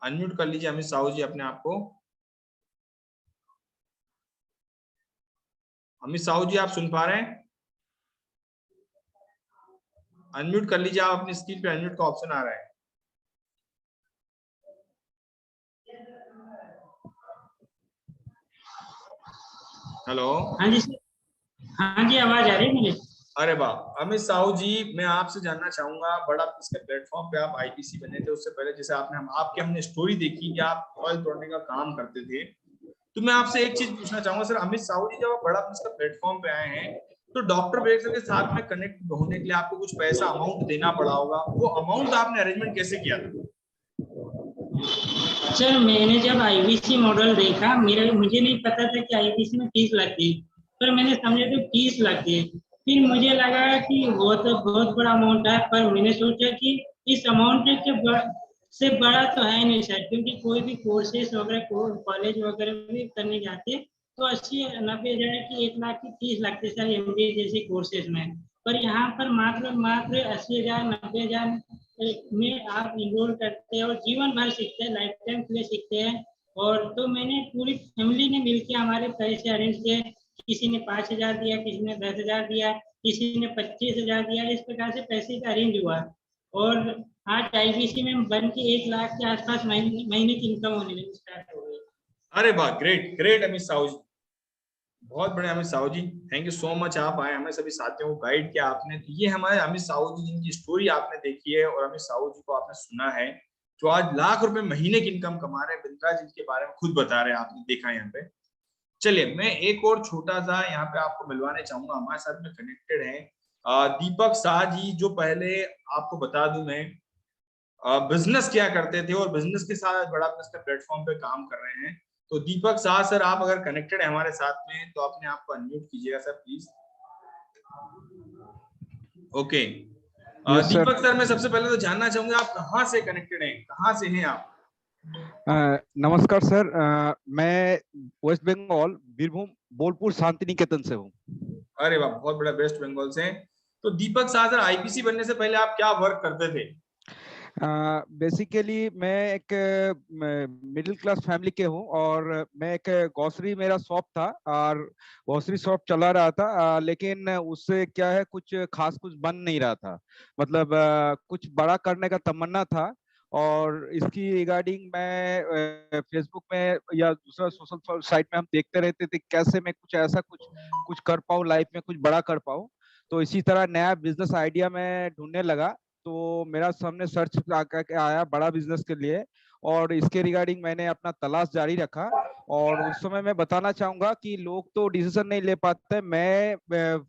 अनम्यूट कर लीजिए अमित साहू जी अपने आप को। अमित साहू जी, आप सुन पा रहे हैं? अनम्यूट कर लीजिए आप अपनी स्क्रीन पे, अनम्यूट का ऑप्शन आ रहा है। हेलो, हाँ जी सर, हाँ जी, आवाज आ रही है मुझे। अरे वाह, अमित साहू जी, मैं आपसे जानना चाहूंगा, बड़ा इसके प्लेटफॉर्म पे आप IPC बने थे, उससे पहले जैसे आपकी हमने स्टोरी देखी कि आप फल तोड़ने का काम करते थे, तो मैं आपसे एक चीज पूछना चाहूंगा सर, अमित साहू जी, जब आप बड़ा इसका प्लेटफॉर्म पे आए हैं, तो डॉक्टर बेगसर के साथ में कनेक्ट होने के लिए आपको कुछ पैसा अमाउंट देना पड़ा होगा, वो अमाउंट आपने अरेंजमेंट कैसे किया था? सर, मैंने जब IBC मॉडल देखा, मुझे नहीं पता था कि IBC में फीस लगती है, पर मैंने समझा कि फीस लगती है। फिर मुझे लगा कि वो तो बहुत बड़ा अमाउंट है, पर मैंने सोचा कि इस अमाउंट से बड़ा तो है नहीं सर, क्योंकि कोई भी कोर्सेज वगैरह कॉलेज वगैरह भी करने जाते तो 80-90 हजार की 1 लाख की फीस लगती है सर, MBA जैसे कोर्सेज में। पर यहाँ पर मात्र 80,000 90,000 में आप इनरोल करते हैं और जीवन भर सीखते हैं, लाइफ टाइम के लिए सीखते हैं। और तो मैंने पूरी फैमिली ने मिलकर हमारे पैसे अरेंज किए, किसी ने 5,000 दिया, किसी ने 10,000 दिया, किसी ने 25,000 दिया, इस प्रकार से पैसे का अरेंज हुआ। और आज IBC में बन के 1 लाख के आसपास महीने की इनकम होने लगी, स्टार्ट हो गई। अरे वाह, ग्रेट ग्रेट अमित साहू जी, बहुत बढ़िया अमित साहू जी, थैंक यू सो मच। आप आए, हमें सभी साथियों को गाइड किया आपने। तो ये हमारे अमित साहू जी, जिनकी स्टोरी आपने देखी है, और अमित साहू जी को आपने सुना है जो आज लाख रुपए महीने की इनकम कमा रहे हैं। बिंद्रा जी के बारे में खुद बता रहे हैं, आपने देखा यहाँ पे। चलिए मैं एक और छोटा सा यहाँ पे आपको मिलवाने चाहूंगा, हमारे साथ में कनेक्टेड है दीपक शाह जी, जो पहले आपको बता दूं मैं बिजनेस क्या करते थे और बिजनेस के साथ बड़ा बिजनेस के प्लेटफॉर्म पे काम कर रहे हैं। तो दीपक शाह सर, आप अगर कनेक्टेड है हमारे साथ में तो अपने आप को अनम्यूट कीजिएगा sir please. Okay Deepak sir, मैं सबसे पहले तो जानना चाहूंगा आप कहाँ से कनेक्टेड हैं, कहाँ से हैं आप? नमस्कार सर, मैं वेस्ट बंगाल बीरभूम बोलपुर शांति निकेतन से हूँ। अरे वाह, बहुत बड़ा, वेस्ट बंगाल से। तो दीपक शाह सर, आईपीसी बनने से पहले आप क्या वर्क करते थे? बेसिकली मैं एक मिडिल क्लास फैमिली के हूँ और मैं एक ग्रोसरी, मेरा शॉप था और ग्रोसरी शॉप चला रहा था, लेकिन उससे क्या है कुछ खास कुछ बन नहीं रहा था। मतलब कुछ बड़ा करने का तमन्ना था और इसकी रिगार्डिंग मैं फेसबुक में या दूसरा सोशल साइट में हम देखते रहते थे कैसे मैं कुछ ऐसा कुछ कर पाऊँ, लाइफ में कुछ बड़ा कर पाऊँ। तो इसी तरह नया बिजनेस आइडिया मैं ढूंढने लगा, तो मेरा सामने सर्च आया बड़ा बिजनेस के लिए और इसके रिगार्डिंग मैंने अपना तलाश जारी रखा। और उस समय मैं बताना चाहूंगा कि लोग तो डिसीजन नहीं ले पाते। मैं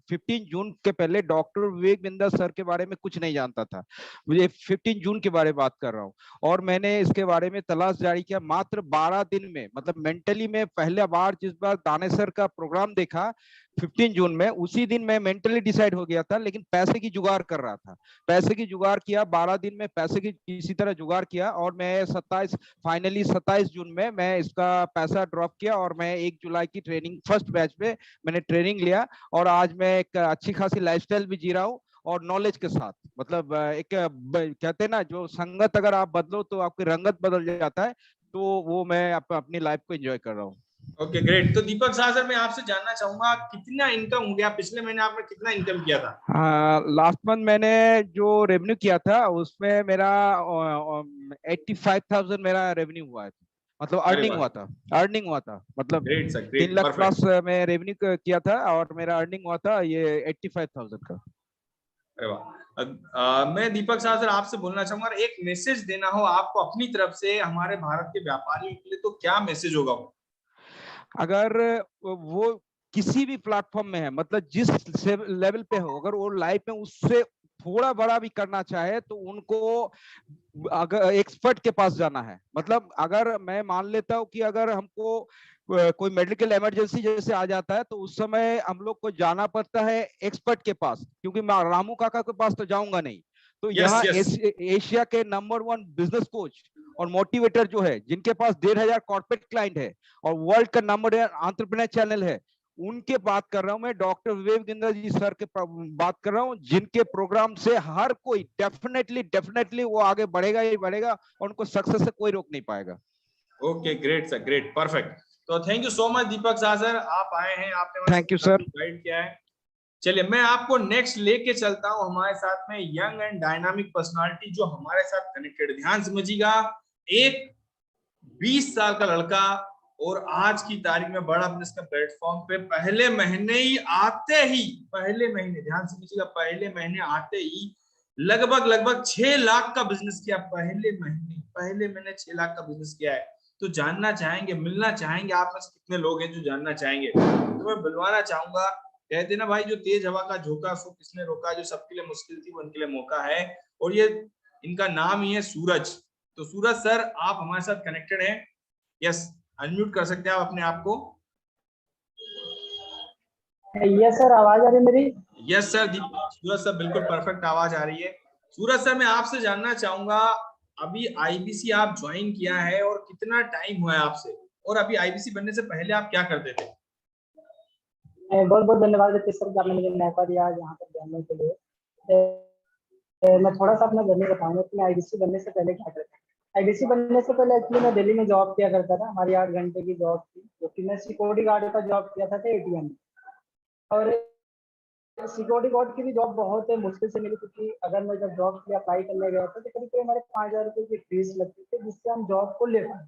15 जून के पहले डॉक्टर विवेक बिंदर सर के बारे में कुछ नहीं जानता था। मुझे 15 जून के बारे में बात कर रहा हूँ और मैंने इसके बारे में तलाश जारी किया मात्र 12 दिन में। मतलब मेंटली मैं पहले बार जिस बार दानेसर का प्रोग्राम देखा 15 जून में, उसी दिन मैं मेंटली डिसाइड हो गया था, लेकिन पैसे की जुगाड़ कर रहा था। पैसे की जुगाड़ किया, 12 दिन में पैसे की इसी तरह जुगाड़ किया और मैं 27 जून में मैं इसका पैसा ड्रॉप किया और मैं 1 जुलाई की ट्रेनिंग फर्स्ट बैच में मैंने ट्रेनिंग लिया और आज मैं एक अच्छी खासी लाइफस्टाइल भी जी रहा हूँ और नॉलेज के साथ। मतलब एक कहते हैं ना, जो संगत अगर आप बदलो तो आपकी रंगत बदल जाता है, तो वो मैं अपनी लाइफ को एंजॉय कर रहा हूँ। Okay great. तो दीपक शाह सर, मैं आपसे जानना चाहूंगा कितना इनकम हो गया पिछले महीने, आपने कितना इनकम किया था? लास्ट मंथ मैंने जो रेवेन्यू किया था उसमें मेरा 85,000 मेरा रेवेन्यू हुआ है। मतलब अर्निंग हुआ था मतलब great sir, 3 great, lakh plus मैं रेवेन्यू किया था और मेरा अर्निंग हुआ था ये 85,000 का। अरे वाह। मैं दीपक शाह सर आपसे बोलना चाहूंगा, एक मैसेज देना हो आपको अपनी तरफ से हमारे भारत के व्यापारियों के लिए, तो क्या मैसेज होगा वो? अगर वो किसी भी प्लेटफॉर्म में है, मतलब जिस लेवल पे हो, अगर वो लाइफ में उससे थोड़ा बड़ा भी करना चाहे तो उनको अगर एक्सपर्ट के पास जाना है। मतलब अगर मैं मान लेता हूँ कि अगर हमको कोई मेडिकल इमरजेंसी जैसे आ जाता है तो उस समय हम लोग को जाना पड़ता है एक्सपर्ट के पास, क्योंकि मैं रामू काका के पास तो जाऊंगा नहीं। तो यहाँ एशिया के नंबर 1 बिजनेस कोच और मोटिवेटर जो है, जिनके पास 1,500 कॉर्पोरेट क्लाइंट है और वर्ल्ड का नंबर 1 एंटरप्रेन्योर चैनल है, उनके बात कर रहा हूं मैं। डॉक्टर विवेक बिंदर जी सर के बात कर रहा हूं, जिनके प्रोग्राम से हर कोई डेफिनेटली वो आगे बढ़ेगा ही बढ़ेगा और उनको सक्सेस से कोई रोक नहीं पाएगा। Okay great sir, great, perfect. तो thank you so much Deepak Shah sir, आप आए हैं, आपने थैंक यू सर, गाइड किया है। चलिए मैं आपको नेक्स्ट लेके चलता हूं हमारे साथ में यंग एंड डायनामिक पर्सनालिटी जो हमारे साथ कनेक्टेड। ध्यान समझिएगा, एक 20 साल का लड़का और आज की तारीख में बड़ा बिजनेस का प्लेटफॉर्म पे पहले महीने ही आते ही, पहले महीने, ध्यान समझिएगा, पहले महीने आते ही लगभग 6 लाख का बिजनेस किया। पहले महीने 6 लाख का बिजनेस किया है। तो जानना चाहेंगे, मिलना चाहेंगे, आप में से कितने लोग हैं जो जानना चाहेंगे? तो मैं बुलवाना चाहूंगा। कहते ना भाई, जो तेज हवा का झोंका सो किसने रोका, जो सबके लिए मुश्किल थी वो उनके लिए मौका है, और ये इनका नाम ही है सूरज। तो सूरज सर, आप हमारे साथ कनेक्टेड हैं? यस, अनम्यूट कर सकते हैं आप अपने आप को। यस सर, आवाज आ रही है मेरी? यस सर, सूरज सर बिल्कुल परफेक्ट आवाज आ रही है। सूरज सर, मैं आपसे जानना चाहूंगा, अभी आईबीसी आप ज्वाइन किया है और कितना टाइम हुआ है आपसे, और अभी आईबीसी बनने से पहले आप क्या करते थे? बहुत बहुत धन्यवाद रितेश सर, आपने मुझे मौका दिया आज यहाँ पर जानने के लिए। मैं थोड़ा सा अपना जर्नी बताऊंगा कि मैं आईबीसी बनने से पहले क्या करता था। आईबीसी बनने से पहले एक्चुअली मैं दिल्ली में जॉब किया करता था। हमारी 8 घंटे की जॉब थी, जो कि मैं सिक्योरिटी गार्ड का जॉब किया था एटीएम में। और सिक्योरिटी गार्ड की भी जॉब बहुत मुश्किल से मिली, क्योंकि अगर मैं जब जॉब के लिए अप्लाई करने गया था तो करीब करीब हमारे 5,000 रुपये की फीस लगती थी, जिससे हम जॉब को ले पाए।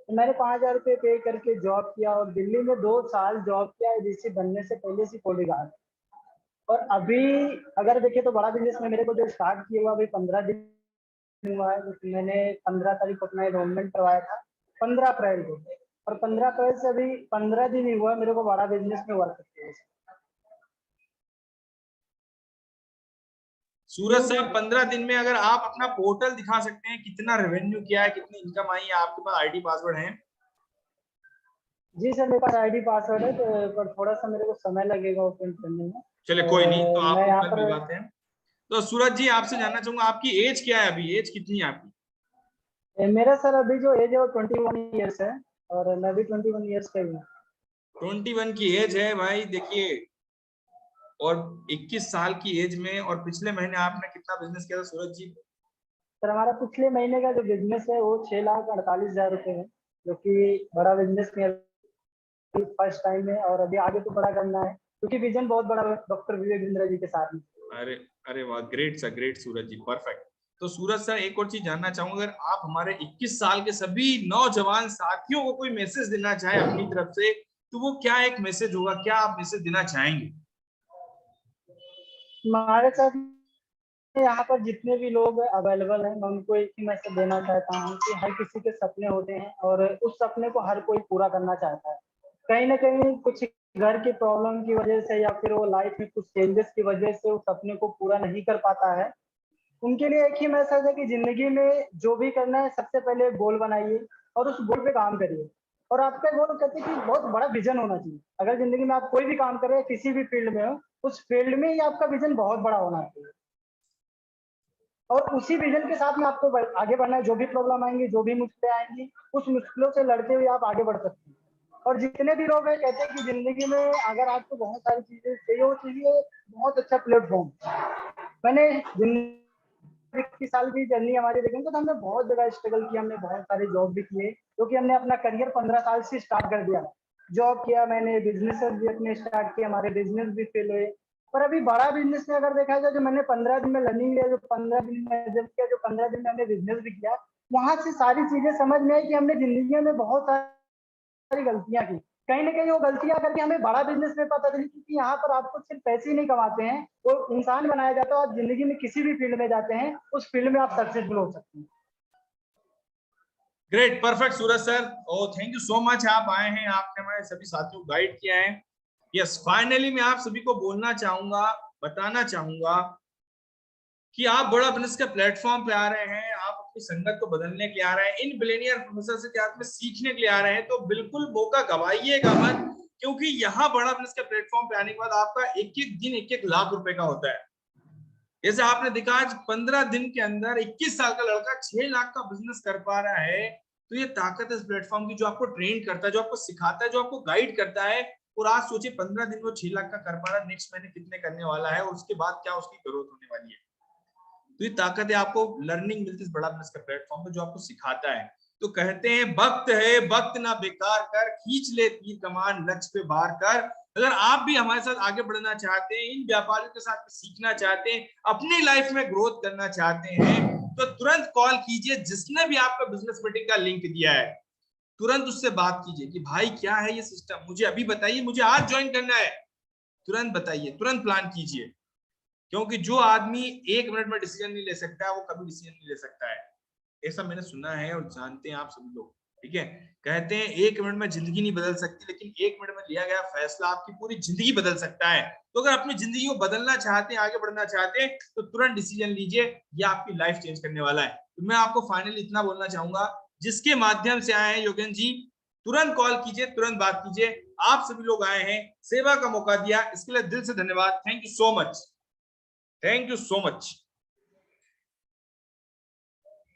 तो मैंने 5,000 रुपये पे करके जॉब किया और दिल्ली में 2 साल जॉब किया आईबीसी बनने से पहले सिक्योरिटी गार्ड। और अभी अगर देखें तो बड़ा बिजनेस में मेरे को जो स्टार्ट किया हुआ अभी 15 दिन हुआ है, जैसे मैंने 15 तारीख को अपना एनरोलमेंट करवाया था 15 अप्रैल को, और 15 अप्रैल से अभी 15 दिन ही हुआ मेरे को बड़ा बिजनेस में वर्क करते हुए। सूरज साहब 15 दिन में अगर आप अपना पोर्टल दिखा सकते हैं, कितना रेवेन्यू किया है, कितनी इनकम आई है, आपके पास आईडी पासवर्ड है? जी सर, मेरे पास आईडी पासवर्ड है, पर थोड़ा सा मेरे को समय लगेगा ओपन करने में। चले कोई नहीं, तो मैं यहाँ आपको कल पर मिलवाते हैं। तो सूरज जी आपसे जानना चाहूंगा आपकी एज क्या है अभी, एज कितनी है आपकी? मेरा सर अभी जो एज है वो 21 ईयर्स है, और मैं भी 21 ईयर्स का ही हूँ। 21 की एज है भाई, देखिए, और 21 साल की एज में, और पिछले महीने आपने कितना बिजनेस किया था सूरज जी? सर हमारा पिछले महीने का जो बिजनेस है वो 6,48,000 रुपए है, जो कि बड़ा बिजनेस मेरा फर्स्ट टाइम है, और अभी आगे तो बड़ा करना है क्योंकि विजन बहुत बड़ा है डॉक्टर विवेक बिंद्रा जी के साथ में। अरे अरे वाह, ग्रेट सर, ग्रेट सूरज जी, परफेक्ट। तो सूरज सर एक और चीज जानना चाहूंगा, अगर आप हमारे 21 साल के सभी नौजवान साथियों को कोई मैसेज देना चाहे अपनी तरफ से, तो वो क्या एक मैसेज होगा, क्या आप मैसेज देना चाहेंगे? हमारे साथ यहाँ पर जितने भी लोग अवेलेबल हैं, मैं उनको एक ही मैसेज देना चाहता हूँ कि हर किसी के सपने होते हैं और उस सपने को हर कोई पूरा करना चाहता है। कहीं ना कहीं कुछ घर की प्रॉब्लम की वजह से या फिर वो लाइफ में कुछ चेंजेस की वजह से उस सपने को पूरा नहीं कर पाता है। उनके लिए एक ही मैसेज है कि जिंदगी में जो भी करना है सबसे पहले गोल बनाइए और उस गोल पे काम करिए। और आपका गोल कहते हैं कि बहुत बड़ा विजन होना चाहिए। अगर जिंदगी में आप कोई भी काम कर रहे हैं, किसी भी फील्ड में हो, उस फील्ड में ही आपका विजन बहुत बड़ा होना चाहिए, और उसी विजन के साथ में आपको आगे बढ़ना है। जो भी प्रॉब्लम आएंगी, जो भी मुश्किलें आएंगी, उस मुश्किलों से लड़ते हुए आप आगे बढ़ सकते हैं। और जितने भी लोग हैं कहते हैं कि जिंदगी में अगर आपको बहुत सारी चीजें चाहिए, वो चाहिए बहुत अच्छा प्लेटफॉर्म। मैंने 21 साल की जर्नी हमारी देखेंगे तो हमने बहुत जगह स्ट्रगल किया, हमने बहुत सारे जॉब भी किए, क्योंकि हमने अपना करियर 15 साल से स्टार्ट कर दिया। जॉब किया मैंने, बिजनेस भी अपने स्टार्ट किए, हमारे बिजनेस भी फेल हुए। पर अभी बड़ा बिजनेस में अगर देखा जाए, जो मैंने 15 दिन में लर्निंग लिया, जो 15 दिन में जब किया, जो 15 दिन में हमने बिजनेस भी किया, वहां से सारी चीजें समझ में आई कि हमने जिंदगी में बहुत सारी गलतियां की। कहीं ना कहीं वो गलतियां करके हमें बड़ा बिजनेस में पता चली, क्योंकि यहाँ पर आपको सिर्फ पैसे ही नहीं कमाते हैं, वो इंसान बनाया जाता है। आप जिंदगी में किसी भी फील्ड में जाते हैं, उस फील्ड में आप सक्सेसफुल हो सकते हैं। Great, perfect Suraj sir, oh thank you so much, आप आए हैं, आपने हमारे सभी साथियों को गाइड किया है। यस, फाइनली मैं आप सभी को बोलना चाहूंगा, बताना चाहूंगा कि आप बड़ा बिजनेस के प्लेटफॉर्म पे आ रहे हैं, आप अपनी संगत को बदलने के लिए आ रहे हैं, इन बिलियनियर प्रोफेसर से क्या में सीखने के लिए आ रहे हैं, तो बिल्कुल मौका गवाइएगा मत, क्योंकि यहाँ बड़ा बिजनेस के प्लेटफॉर्म पे आने के बाद आपका एक एक दिन 1-1 लाख रुपए का होता है। जैसे आपने देखा आज 15 दिन के अंदर 21 साल का लड़का 6 लाख का बिजनेस कर पा रहा है, तो ये ताकत है इस प्लेटफॉर्म की, जो आपको ट्रेन करता है, जो आपको सिखाता है, जो आपको गाइड करता है। और आज सोचिए 15 दिन में 6 लाख का कर पा रहा है, नेक्स्ट महीने कितने करने वाला है, और उसके बाद क्या उसकी ग्रोथ होने वाली है। तो ये ताकत है, आपको लर्निंग मिलती है इस बड़ा बिजनेस का प्लेटफॉर्म पे, जो आपको सिखाता है। तो कहते हैं वक्त है वक्त ना बेकार कर, खींच ले तीर कमान लक्ष्य पे वार कर। अगर आप भी हमारे साथ आगे बढ़ना चाहते हैं, इन व्यापारियों के साथ सीखना चाहते हैं, अपनी लाइफ में ग्रोथ करना चाहते हैं, तो तुरंत कॉल कीजिए। जिसने भी आपका बिजनेस मीटिंग का लिंक दिया है, तुरंत उससे बात कीजिए कि भाई क्या है ये सिस्टम, मुझे अभी बताइए, मुझे आज ज्वाइन करना है। तुरंत बताइए, तुरंत प्लान कीजिए, क्योंकि जो आदमी 1 मिनट में डिसीजन नहीं ले सकता है, वो कभी डिसीजन नहीं ले सकता है। ऐसा मैंने सुना है और जानते हैं आप सभी लोग, ठीक है। कहते हैं 1 मिनट में जिंदगी नहीं बदल सकती, लेकिन 1 मिनट में लिया गया फैसला आपकी पूरी जिंदगी बदल सकता है। तो अगर अपनी जिंदगी को बदलना चाहते हैं, आगे बढ़ना चाहते हैं, तो तुरंत डिसीजन लीजिए, ये आपकी लाइफ चेंज करने वाला है। तो मैं आपको फाइनली इतना बोलना चाहूंगा, जिसके माध्यम से आए हैं योगेन जी, तुरंत कॉल कीजिए, तुरंत बात कीजिए। आप सभी लोग आए हैं, सेवा का मौका दिया, इसके लिए दिल से धन्यवाद। Thank you so much, thank you so much.